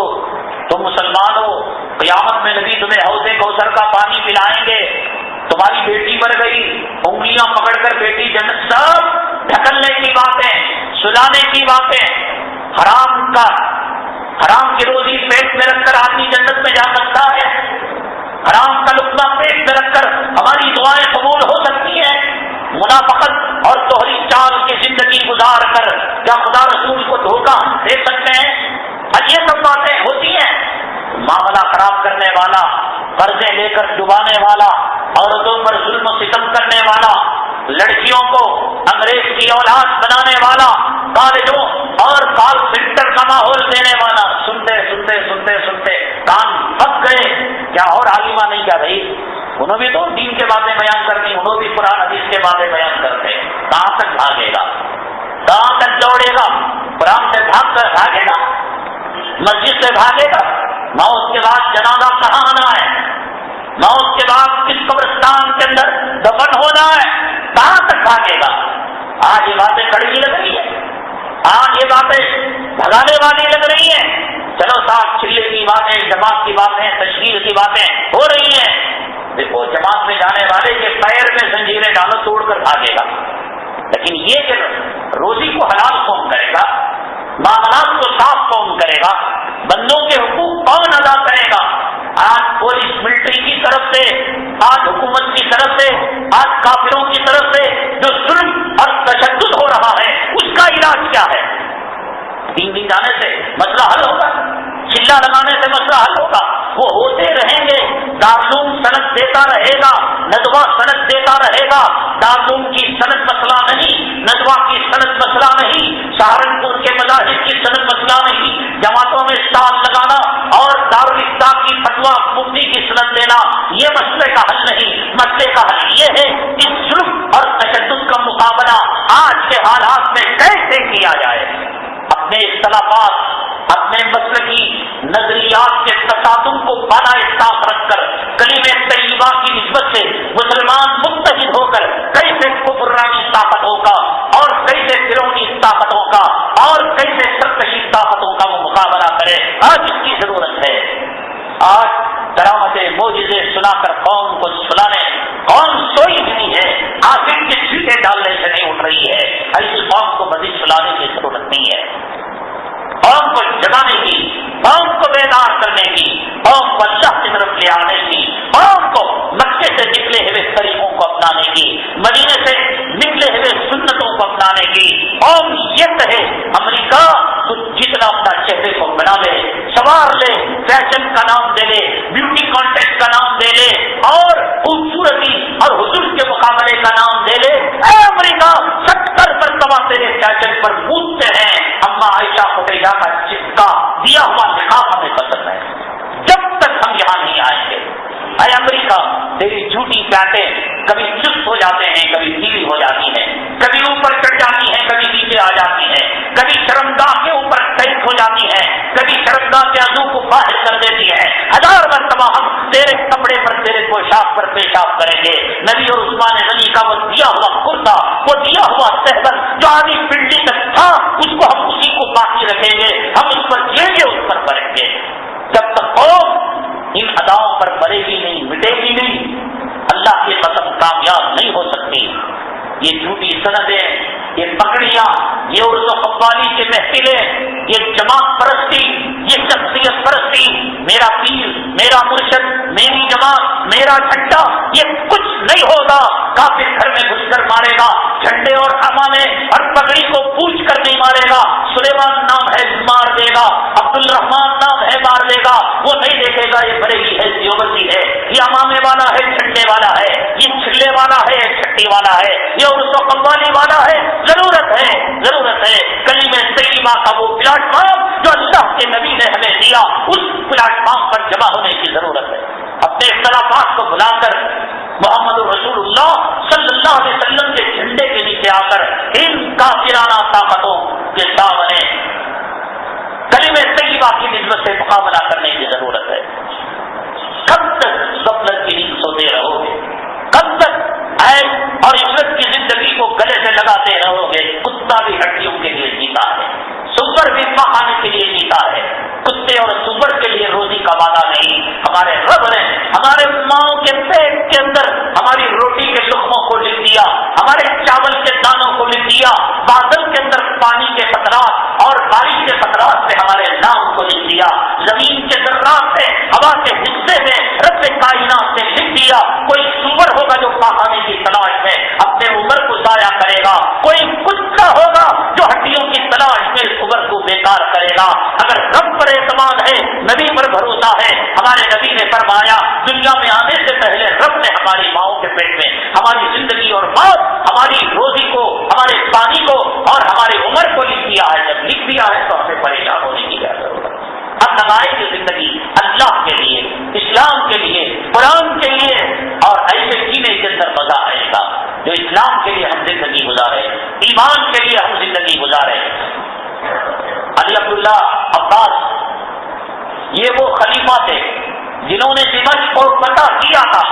Speaker 1: تم مسلمان ہو، قیامت میں نبی تمہیں حوض کوثر کا پانی پلائیں گے، تمہاری بیٹی مر گئی، انگلیاں پکڑ کر بیٹی جنت، سب ڈھکلنے کی باتیں، سلانے کی باتیں، حرام کی روزی پیٹ میں رکھ کر آدمی جنت میں جا سکتا ہے، حرام کا لقمہ پیٹ میں رکھ کر ہماری دعائیں قبول ہو سکتی ہیں، منافقت اور توہری چال کی زندگی گزار کر کیا خدا رسول کو دھوکہ ہم دے سکتے ہیں؟ اور یہ سب باتیں ہوتی ہیں۔ معاملہ خراب کرنے والا، قرضے لے کر ڈبانے والا، عورتوں پر ظلم و ستم کرنے والا، لڑکیوں کو انگریز کی اولاد بنانے والا، کالجوں اور کال سینٹر کا ماحول دینے والا، سنتے سنتے سنتے سنتے کان پھنس گئے۔ کیا اور عالمہ نہیں کیا بھائی؟ انہوں بھی تو دین کے باتیں بیان کرتی، انہوں بھی قرآن حدیث کے باتیں بیان کرتے، کہاں تک بھاگے گا؟ کہاں تک دوڑے گا؟ قرآن سے بھاگ کر بھاگے گا؟ مسجد سے بھاگے گا؟ موت کے بعد جنازہ کہاں آنا ہے؟ موت کے بعد کس قبرستان کے اندر دفن ہونا ہے؟ کہاں تک بھاگے گا؟ آج یہ باتیں کڑوی لگ رہی ہیں، آج یہ باتیں بھگانے والی لگ رہی ہیں۔ چلو صاحب، چلے کی باتیں، جماعت کی باتیں، تشکیل کی باتیں ہو رہی ہیں، دیکھو جماعت میں جانے والے کے پیر میں زنجیریں ڈالو توڑ کر بھاگے گا، لیکن یہ کہ روزی کو حلال کون کرے گا؟ معاملات کو صاف کون کرے گا؟ بندوں کے حقوق کون ادا کرے گا؟ آج پولیس ملٹری کی طرف سے، آج حکومت کی طرف سے، آج کافروں کی طرف سے جو ظلم اور تشدد ہو رہا ہے اس کا علاج کیا ہے؟ دین جانے سے مسئلہ حل ہوگا؟ چلا لگانے سے مسئلہ حل ہوگا؟ وہ ہوتے رہیں گے، دارالعلوم سند دیتا رہے گا، ندوہ سند دیتا رہے گا، دارالعلوم کی سند مسئلہ نہیں، ندوہ کی سند مسئلہ نہیں، سہارنپور کے مذاہب کی سند مسئلہ نہیں، جماعتوں میں اسٹال لگانا فتوا مفتی کی سند دینا یہ مسئلے کا حل نہیں. مسئلے کا حل یہ ہے کہ ظلم اور تشدد کا مقابلہ آج کے حالات میں کیسے کیا جائے. اپنے اختلافات، اپنے مسلکی نظریات کے تصادم کو بالائے صاف رکھ کر کلمہ طیبہ کی نسبت سے مسلمان متحد ہو کر کیسے کفرانی طاقتوں کا اور کیسے فرعونی طاقتوں کا اور کیسے سرکشی طاقتوں کا وہ مقابلہ کرے، آج اس کی ضرورت ہے. آج کرامتیں معجزے سنا کر قوم کو سلانے، قوم سوئی بھی ہے، آخر کے چھینٹے ڈالنے سے نہیں اٹھ رہی ہے. ایسی قوم کو مزید سلانے کی ضرورت نہیں ہے. قوم کو جگانے کی، قوم کو بیدار کرنے کی، قوم کو اللہ کی طرف لے آنے کی، قوم کو مکے سے نکلے ہوئے طریقوں کو اپنانے کی، مدینے سے نکلے ہوئے سنتوں کو اپنانے کی. قوم یہ کہے امریکہ تو جتنا اپنا چہرے کو بنا لے، سوار لے، فیشن کا نام دے لے، بیوٹی کانٹیسٹ کا نام دے لے اور خوبصورتی اور حضور کے مقابلے کا نام دے لے، اے امریکہ 70 مرتبہ تیرے فیشن پر مودتے ہیں. اما عائشہ خدیجہ کا چپکا دیا ہوا نقاب ہمیں پسند ہے. جب تک ہم یہاں نہیں آئیں گے، اے امریکہ تیری جھوٹی پیٹیں کبھی چست ہو جاتے ہیں، کبھی ڈھیلی ہو جاتی ہیں، کبھی اوپر چڑھ جاتی ہیں، کبھی نیچے آ جاتی ہیں، کبھی شرمگاہ کے اوپر ٹائٹ ہو جاتی ہیں، کبھی شرمگاہ کے عضو کو باہر کر دیتی ہے. 1000 مرتبہ ہم تیرے کپڑے پر، تیرے پوشاک پر پیشاب کریں گے. نبی اور عثمان غنی کا وہ دیا ہوا کرتا، وہ دیا ہوا صحبت جو آدھی پنڈی تک تھا، اس کو ہم اسی کو باقی رکھیں گے، ہم اس پر جییں گے، اس پر پڑیں گے. جب تک قوم ان اداؤں پر بڑھے گی نہیں، مٹے گی نہیں، اللہ کی قسم کامیاب نہیں ہو سکتی. یہ جھوٹی سندیں، یہ پکڑیاں، یہ عرض و قوالی کے محفلیں، یہ جماعت پرستی، یہ شخصیت پرستی، میرا پیر، میرا مرشد، میری جماعت، میرا جھنڈا، یہ کچھ نہیں ہوگا. کافر گھر میں گھس کر مارے گا، جھنڈے اور امامے اور پگڑی کو پوچھ کر نہیں مارے گا. سلیمان نام ہے مار دے گا، عبد الرحمان نام ہے مار دے گا. وہ نہیں دیکھے گا یہ بریلی ہے، دیوبندی ہے، یہ امامے والا ہے، جھنڈے والا ہے، یہ چھلے والا ہے، چھٹی والا ہے، یہ عرض و قوالی والا ہے. ضرورت ہے کلمہ طیبہ کا وہ پلیٹ فارم جو اللہ کے نبی نے ہمیں دیا، اس پلیٹ فارم پر جمع ہونے کی ضرورت ہے. اپنے اختلافات کو بلا کر محمد رسول اللہ صلی اللہ علیہ وسلم کے جھنڈے کے نیچے آ کر ان کافرانہ طاقتوں کے سامنے کلمہ طیبہ کی نسبت سے مقابلہ کرنے کی ضرورت ہے. کب تک غفلت کی نیند سوتے رہو گے؟ کب تک عیش اور عزت کی زندگی کو گلے سے لگاتے رہو گے؟ کتا بھی ہڈیوں کے لیے جیتا ہے، سور بھی پخانے کے لیے جیتا ہے. کتے اور سور کے لیے روزی کا وعدہ نہیں. ہمارے رب نے ہمارے ماؤں کے پیٹ کے اندر ہماری روٹی کے لقموں کو لکھ دیا، ہمارے چاول کے دانوں کو لکھ دیا، بادل کے اندر پانی کے قطرات اور بارش کے قطرات سے ہمارے نام کو لکھ دیا، زمین کے ذرات سے، ہوا کے حصے میں رب کائنات نے لکھ دیا. کوئی سور ہوگا جو پخانے کی تلاش میں اپنے عمر کو ضائع کرے گا، کوئی کتا ہوگا جو ہڈیوں کی تلاش میں عمر کو بیکار کرے گا. اگر رب پر اعتماد ہے، نبی پر بھروسہ ہے، ہمارے نبی نے فرمایا دنیا میں آنے سے پہلے رب نے ہماری ماؤں کے پیٹ میں ہماری زندگی اور موت، ہماری روزی کو، ہمارے پانی کو اور ہماری عمر کو لکھ دیا ہے. جب لکھ دیا ہے تو ہمیں پریشان ہونے کی کیا ضرورت ہے؟ اب نمائے کی زندگی اللہ کے لیے، اسلام کے لیے، قرآن کے لیے، اور ایسے جینے کے اندر مزہ آئے گا جو اسلام کے لیے ہم زندگی گزارے، ایمان کے لیے ہم زندگی گزارے. علی عبداللہ عباس یہ وہ خلیفہ تھے جنہوں نے دمشق کو فتح کیا تھا،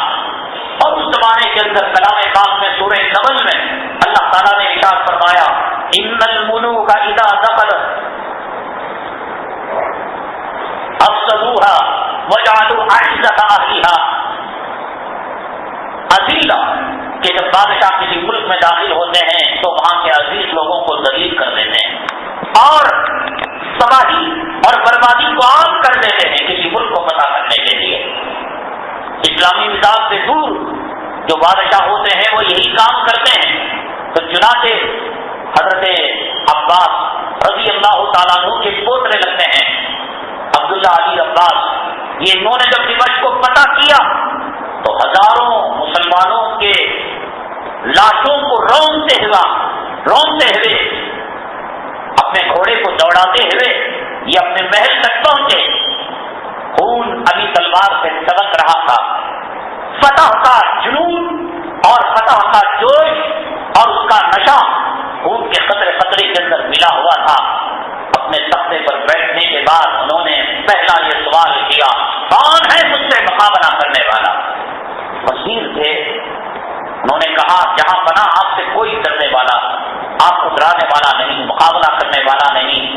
Speaker 1: اور اس زمانے کے اندر کلام پاک میں سورہ نمل میں اللہ تعالیٰ نے ارشاد فرمایا ان الملوک اذا دخلت افسدوها وجعلوا اعزة اهلها عزیزا، کہ جب بادشاہ کسی ملک میں داخل ہوتے ہیں تو وہاں کے عزیز لوگوں کو ذلیل کر دیتے ہیں اور تباہی اور بربادی کو عام کر دیتے ہیں کسی ملک کو فتح کرنے کے لیے. اسلامی مزاج سے دور جو بادشاہ ہوتے ہیں وہ یہی کام کرتے ہیں. تو چنانچہ حضرت عباس رضی اللہ تعالیٰ عنہ کے پوترے لگتے ہیں عبداللہ علی عباس، یہ انہوں نے جب دمشق کو فتح کیا تو ہزاروں مسلمانوں کے لاشوں کو رونتے ہوئے اپنے گھوڑے کو دوڑاتے ہوئے یہ اپنے محل تک پہنچے. خون ابھی تلوار سے دبک رہا تھا. فتح کا جنون اور فتح کا جوش اور اس کا نشہ خون کے قطرے قطرے کے اندر ملا ہوا تھا. اپنے تختے پر بیٹھنے کے بعد انہوں نے پہلا یہ سوال کیا, کون ہے مجھ سے مقابلہ کرنے والا؟ وزیر تھے. انہوں نے کہا جہاں پناہ آپ سے کوئی ڈرنے والا, آپ کو ڈرانے والا نہیں, مقابلہ کرنے والا نہیں,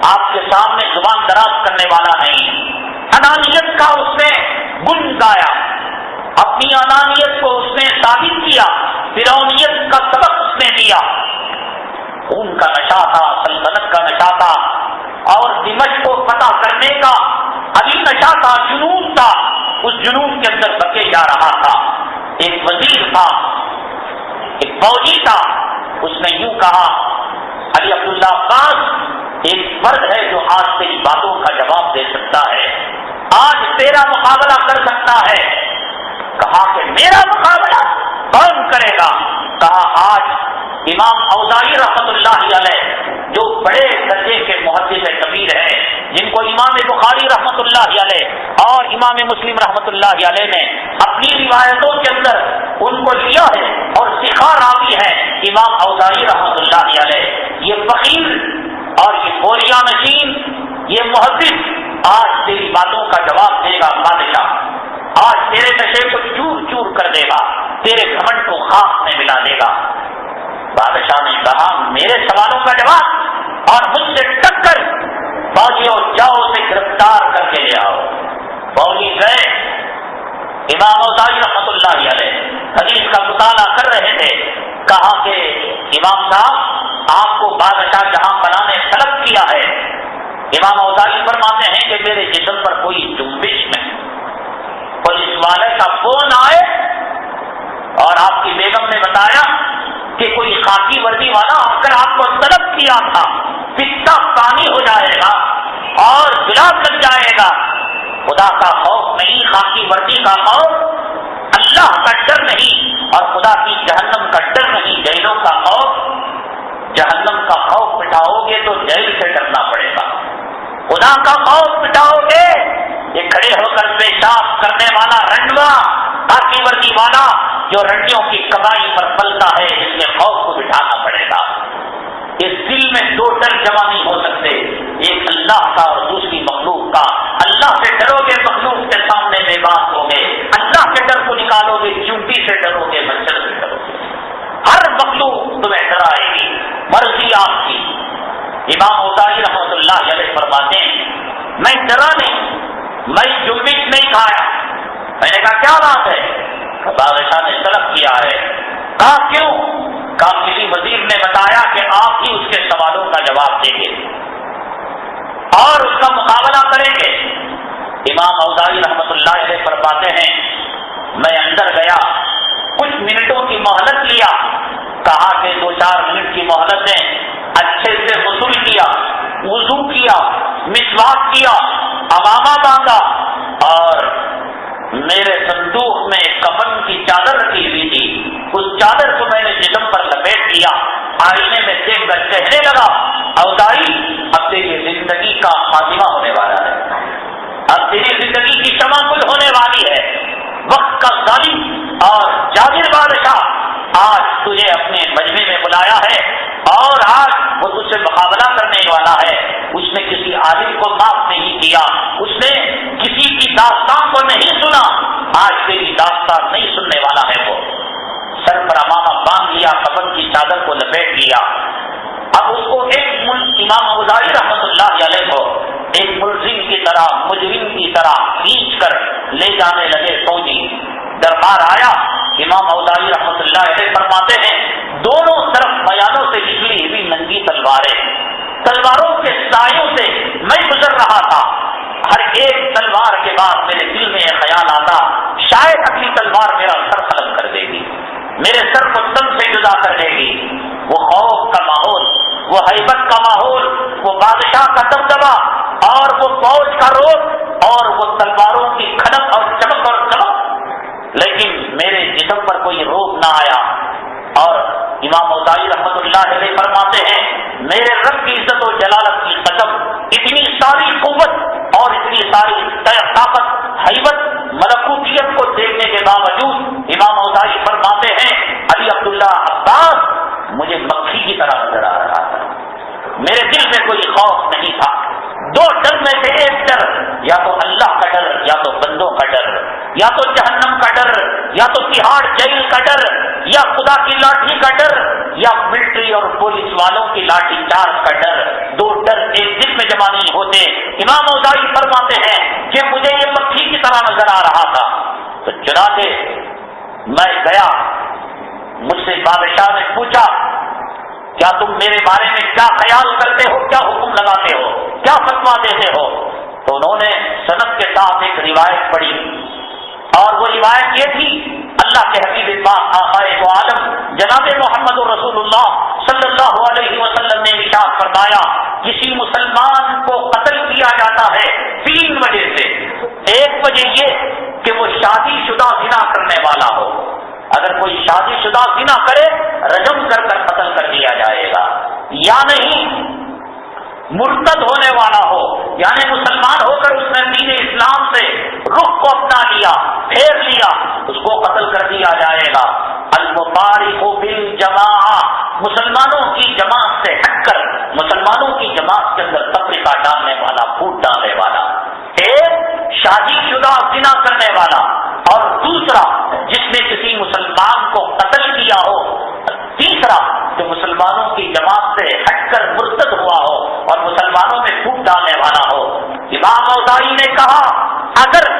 Speaker 1: آپ کے سامنے زبان دراز کرنے والا نہیں. انانیت کا اس نے گن گایا, اپنی انانیت کو اس نے ثابت کیا, فرعونیت کا سبق اس نے دیا. خون کا نشہ تھا, سلطنت کا نشہ تھا, اور دمشق کو فتح کرنے کا ابھی نشہ تھا, جنون تھا. اس جنون کے اندر بکے جا رہا تھا. ایک وزیر تھا, ایک فوجی تھا, اس نے یوں کہا, علی عبداللہ عباس ایک فرد ہے جو آج تیری باتوں کا جواب دے سکتا ہے, آج تیرا مقابلہ کر سکتا ہے. کہا کہ میرا مقابلہ کون کرے گا؟ کہا آج امام اوزاعی رحمۃ اللہ علیہ جو بڑے درجے کے محدث کبیر ہیں, جن کو امام بخاری رحمۃ اللہ علیہ اور امام مسلم رحمۃ اللہ علیہ نے اپنی روایتوں کے اندر ان کو لیا ہے اور سکھا راوی ہے امام اوزاعی رحمۃ اللہ علیہ. یہ فقیر اور یہ بوریا نشین, یہ محدث آج تیری باتوں کا جواب دے گا بادشاہ. آج تیرے نشے کو چور چور کر دے گا, تیرے گھمنڈ کو خاک میں ملا دے گا. بادشاہ نے کہا میرے سوالوں کا جواب اور مجھ سے ٹکر, فوجیوں جاؤ سے گرفتار کر کے لے آؤ. فوجی گئے, امام اوزاعی رحمۃ اللہ علیہ حدیث کا مطالعہ کر رہے تھے. کہا کہ امام صاحب آپ کو بادشاہ جہاں پناہ نے طلب کیا ہے. امام اوزاعی فرماتے ہیں کہ میرے جسم پر کوئی جنبش نہیں, پولیس والے کا فون آئے اور آپ کی بیگم نے بتایا کہ کوئی خاکی وردی والا آ کر آپ کو طلب کیا تھا, پتا پانی ہو جائے گا اور گلاب لگ جائے گا. خدا کا خوف نہیں, خاکی وردی کا خوف, اللہ کا ڈر نہیں, اور خدا کی جہنم کا ڈر نہیں, جیلوں کا خوف. جہنم کا خوف مٹاؤ گے تو جیل سے ڈرنا پڑے گا. خدا کا خوف مٹاؤ گے, یہ کھڑے ہو کر پیشاب کرنے والا رنڈوا, خاکی وردی والا جو رنڈیوں کی کمائی پر پلتا ہے, اس کے خوف کو بٹھانا پڑے گا. اس دل میں دو ڈر جمع نہیں ہو سکتے, ایک اللہ کا اور دوسری مخلوق کا. اللہ سے ڈرو گے مخلوق کے سامنے بے بات ہو گے, اللہ کے ڈر کو نکالو گے چونٹی سے ڈرو گے, مچھر سے ڈرو گے. ہر مخلوق تمہیں ڈرائے گی, مرضی آپ کی. امام اوزاعی رحمۃ اللہ علیہ فرماتے ہیں میں ڈرا نہیں, میں جنبش نہیں کھایا. میں نے کہا کیا بات ہے؟ بادشاہ نے طلب کیا ہے. کہا کیوں؟ کہا کسی وزیر نے بتایا کہ آپ ہی اس کے سوالوں کا جواب دیں گے اور اس کا مقابلہ کریں گے. امام اوزاعی رحمۃ اللہ علیہ فرماتے ہیں میں اندر گیا, کچھ منٹوں کی مہلت لیا. کہا کہ 2-4 منٹ کی مہلت دیں. اچھے سے غسل کیا, وضو کیا, مسواک کیا, امامہ باندھا, اور میرے صندوق میں کفن کی چادر رکھی ہوئی تھی, اس چادر کو میں نے جسم پر لپیٹ لیا. آئینے میں دیکھ کر کہنے لگا اوزاعی اب تیری زندگی کا خاتمہ ہونے والا ہے, اب تیری زندگی کی شمع گل ہونے والی ہے. وقت کا ظالم اور جابر بادشاہ آج تجھے اپنے مجمع میں بلایا ہے اور آج وہ تجھ سے مقابلہ کرنے والا ہے. اس نے کسی عالم کو معاف نہیں کیا, اس نے کسی کی داستان کو نہیں سنا. آج تیری داستان نہیں سننے والا ہے. وہ سر پر امامہ باندھ لیا, کفن کی چادر کو لپیٹ لیا. اب اس کو ایک امام اوزاعی رحمۃ اللہ علیہ کو ایک ملزم کی طرح, مجرم کی طرح کھینچ کر لے جانے لگے فوجی. دربار آیا, امام اوزاعی رحمۃ اللہ علیہ فرماتے ہیں دونوں طرف میانوں سے نکلی ہوئی ننگی تلواریں, تلواروں کے سایوں سے میں گزر رہا تھا. ہر ایک تلوار کے بعد میرے دل میں یہ خیال آتا شاید اگلی تلوار میرا سر قلم کر دے گی, میرے سر کو تن سے جدا کر دے گی. وہ خوف کا ماحول, وہ ہیبت کا ماحول, وہ بادشاہ کا دبدبا اور وہ فوج کا روب اور وہ تلواروں کی کھنک اور چمک اور چمک, لیکن میرے جسم پر کوئی روب نہ آیا. اور امام اوزاعی رحمۃ اللہ علیہ فرماتے ہیں میرے رب کی عزت و جلالت کی قسم, اتنی ساری قوت اور اتنی ساری طاقت, ہیبت مجھے مکھی کی طرح نظر آ رہا تھا. میرے دل میں کوئی خوف نہیں تھا. دو ڈر میں سے ایک ڈر، یا تو اللہ کا ڈر، یا تو بندوں کا ڈر، یا تو جہنم کا ڈر، یا تو تہاڑ جیل کا ڈر، یا خدا کی لاٹھی کا ڈر، یا ملٹری اور پولیس والوں کی لاٹھی چارج کا ڈر. دو ڈر ایک دل میں جمع نہیں ہوتے. امام اوزاعی فرماتے ہیں کہ مجھے یہ مکھی کی طرح نظر آ رہا تھا. تو چنانچہ میں گیا، مجھ سے بادشاہ نے پوچھا کیا تم میرے بارے میں کیا خیال کرتے ہو، کیا حکم لگاتے ہو، کیا فتویٰ دیتے ہو؟ تو انہوں نے سند کے ساتھ ایک روایت پڑھی، اور وہ روایت یہ تھی اللہ کے حبیب پاک آقائے دو عالم جناب محمد رسول اللہ صلی اللہ علیہ وسلم نے ارشاد فرمایا کسی مسلمان کو قتل کیا جاتا ہے 3 وجہ سے. ایک وجہ یہ کہ وہ شادی شدہ زنا کرنے والا ہو. اگر کوئی شادی شدہ زنا کرے رجم کر قتل کر دیا جائے گا. یا نہیں مرتد ہونے والا ہو، یعنی مسلمان ہو کر اس نے دین اسلام سے رخ کو اپنا لیا، پھیر لیا، اس کو قتل کر دیا جائے گا. المفارق بالجماع، مسلمانوں کی جماعت سے ہٹ کر مسلمانوں کی جماعت کے اندر تفریقہ ڈالنے والا، پھوٹ ڈالنے والا. ایک شادی شدہ زنا کرنے والا، اور دوسرا جس نے کسی مسلمان کو قتل کیا ہو. تیسرا جو مسلمانوں کی جماعت سے ہٹ کر مرتد ہوا ہو اور مسلمانوں میں پھوٹ ڈالنے والا ہو. امام اوزاعی نے کہا اگر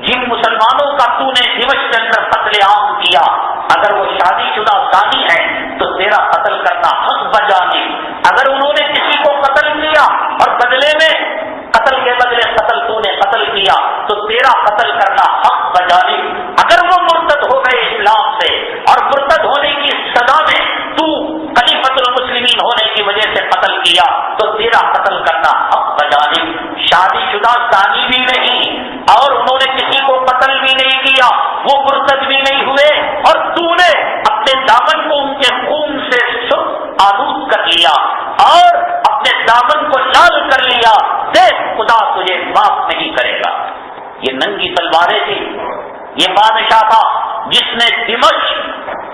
Speaker 1: جن مسلمانوں کا تو نے دمشق کے اندر قتل عام کیا اگر وہ شادی شدہ زانی ہے تو تیرا قتل کرنا حق بجانی. اگر انہوں نے کسی کو قتل کیا اور بدلے میں قتل کے بدلے تو نے قتل کیا تو تیرا قتل کرنا حق بجانی. اگر وہ مرتد ہو گئے اسلام سے اور مرتد ہونے کی سزا میں تو خلیفۃ المسلمین ہونے کی وجہ سے قتل کیا تو تیرا قتل کرنا حق بجانی. شادی شدہ زانی بھی نہیں اور انہوں نے کسی کو قتل بھی نہیں کیا، وہ مرتد بھی نہیں ہوئے، اور تو نے اپنے دامن کو ان کے خون سے آلود کر لیا اور اپنے دامن کو لال کر لیا، دیکھ خدا تجھے معاف نہیں کرے گا. یہ ننگی تلواریں تھی. یہ بادشاہ تھا جس نے دمشق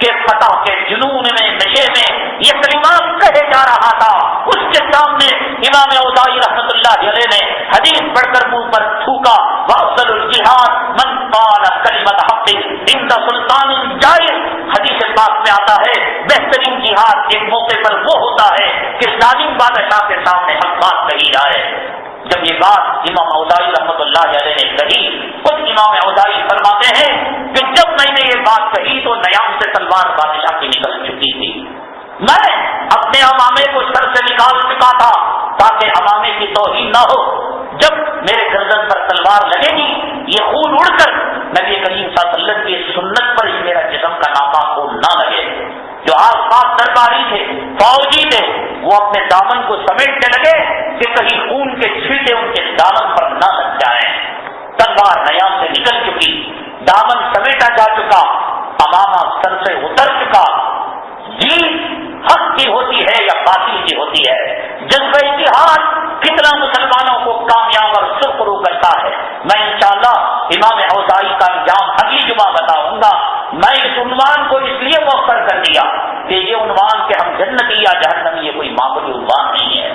Speaker 1: کے فتح کے جنون میں نشے میں یہ کلمات کہے جا رہا تھا. اس کے سامنے امام اوزاعی رحمۃ اللہ علیہ نے حدیث پڑھ کر منہ پر تھوکا وافضل الجہاد من قال کلمۃ حق عند سلطان جائر. حدیث پاک میں آتا ہے بہترین جہاد ایک موقع پر وہ ہوتا ہے کہ ظالم بادشاہ کے سامنے حق بات کہی جائے. جب یہ بات امام اوزاعی رحمۃ اللہ علیہ نے کہی خود امام اوزاعی فرماتے ہیں کہ جب میں نے یہ بات کہی تو نیام سے تلوار بادشاہ کی نکل چکی تھی. میں اپنے امامے کو سر سے نکال چکا تھا تاکہ امامے کی توہین نہ ہو. جب میرے گردن پر تلوار لگے گی یہ خون اڑ کر نبی کریم صلی اللہ علیہ وسلم کی سنت پر ہی میرا جسم کا ناپا خون نہ لگے. جو آس پاس درباری تھے، فوجی تھے، وہ اپنے دامن کو سمیٹنے لگے کہ کہیں خون کے چھینٹے ان کے دامن پر نہ لگ جائیں. تلوار نیام سے نکل چکی، دامن سمیٹا جا چکا، امامہ سر سے اتر چکا. جیت حق کی ہوتی ہے یا باطل کی ہوتی ہے. جذبہ اتحاد کتنا مسلمانوں کو کامیاب اور سرخرو کرتا ہے. میں انشاءاللہ امام اوزاعی کا انجام اگلی جمعہ بتاؤں گا. میں اس عنوان کو اس لیے مؤخر کر دیا کہ یہ عنوان کہ ہم جنتی یا جہنمی یہ کوئی معمولی عنوان نہیں ہے،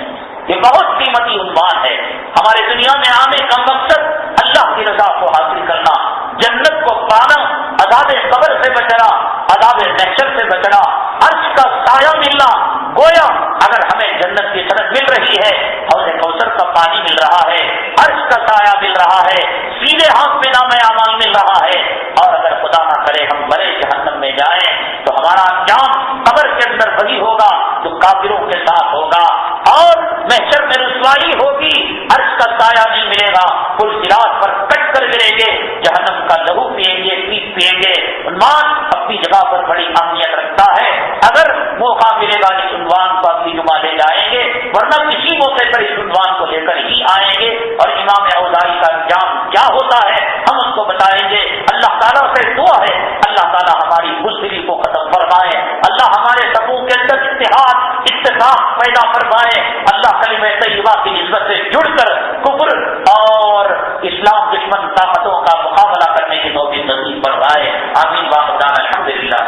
Speaker 1: یہ بہت قیمتی عنوان ہے. ہمارے دنیا میں آنے کا مقصد اللہ کی رضا کو حاصل کرنا، جنت کو پانا، عذاب قبر سے بچنا، عذاب محشر سے بچنا، عرش کا سایہ ملنا. گویا اگر ہمیں جنت کی سند مل رہی ہے، حوض کوثر کا پانی مل رہا ہے، عرش کا سایہ مل رہا ہے، سیدھے ہاتھ پہ نام اعمال مل رہا ہے، اور اگر خدا نہ کرے ہم بڑے جہنم میں جائیں تو ہمارا انجام قبر کے اندر وہی ہوگا جو کافروں کے ساتھ ہوگا، اور محشر میں رسوائی ہوگی، عرش کا سایہ نہیں ملے گا، پل صراط پر کٹ کر گریں گے، جہنم کا لہو پیئیں گے، پیپ پیئیں گے. عنوان اپنی جگہ پر بڑی اہمیت رکھتا ہے. اگر موقع ملے گا اس عنوان کو اپنی جمعہ لے جائیں گے، ورنہ کسی موقع پر اس عنوان کو لے کر ہی آئیں گے اور امام اوزاعی کا انجام کیا ہوتا ہے ہم اس کو بتائیں گے. اللہ تعالیٰ سے دعا ہے اللہ تعالیٰ ہماری بزدلی کو ختم فرمائے، اللہ ہمارے صفوں کے اندر اتحاد اتفاق پیدا فرمائے، اللہ کلمہ طیبہ کی نسبت سے جڑ کر کفر اور اسلام دشمن طاقتوں کا مقابلہ کرنے کی توفیق نصیب فرمائے. آمین. واخر دعوانا الحمدللہ.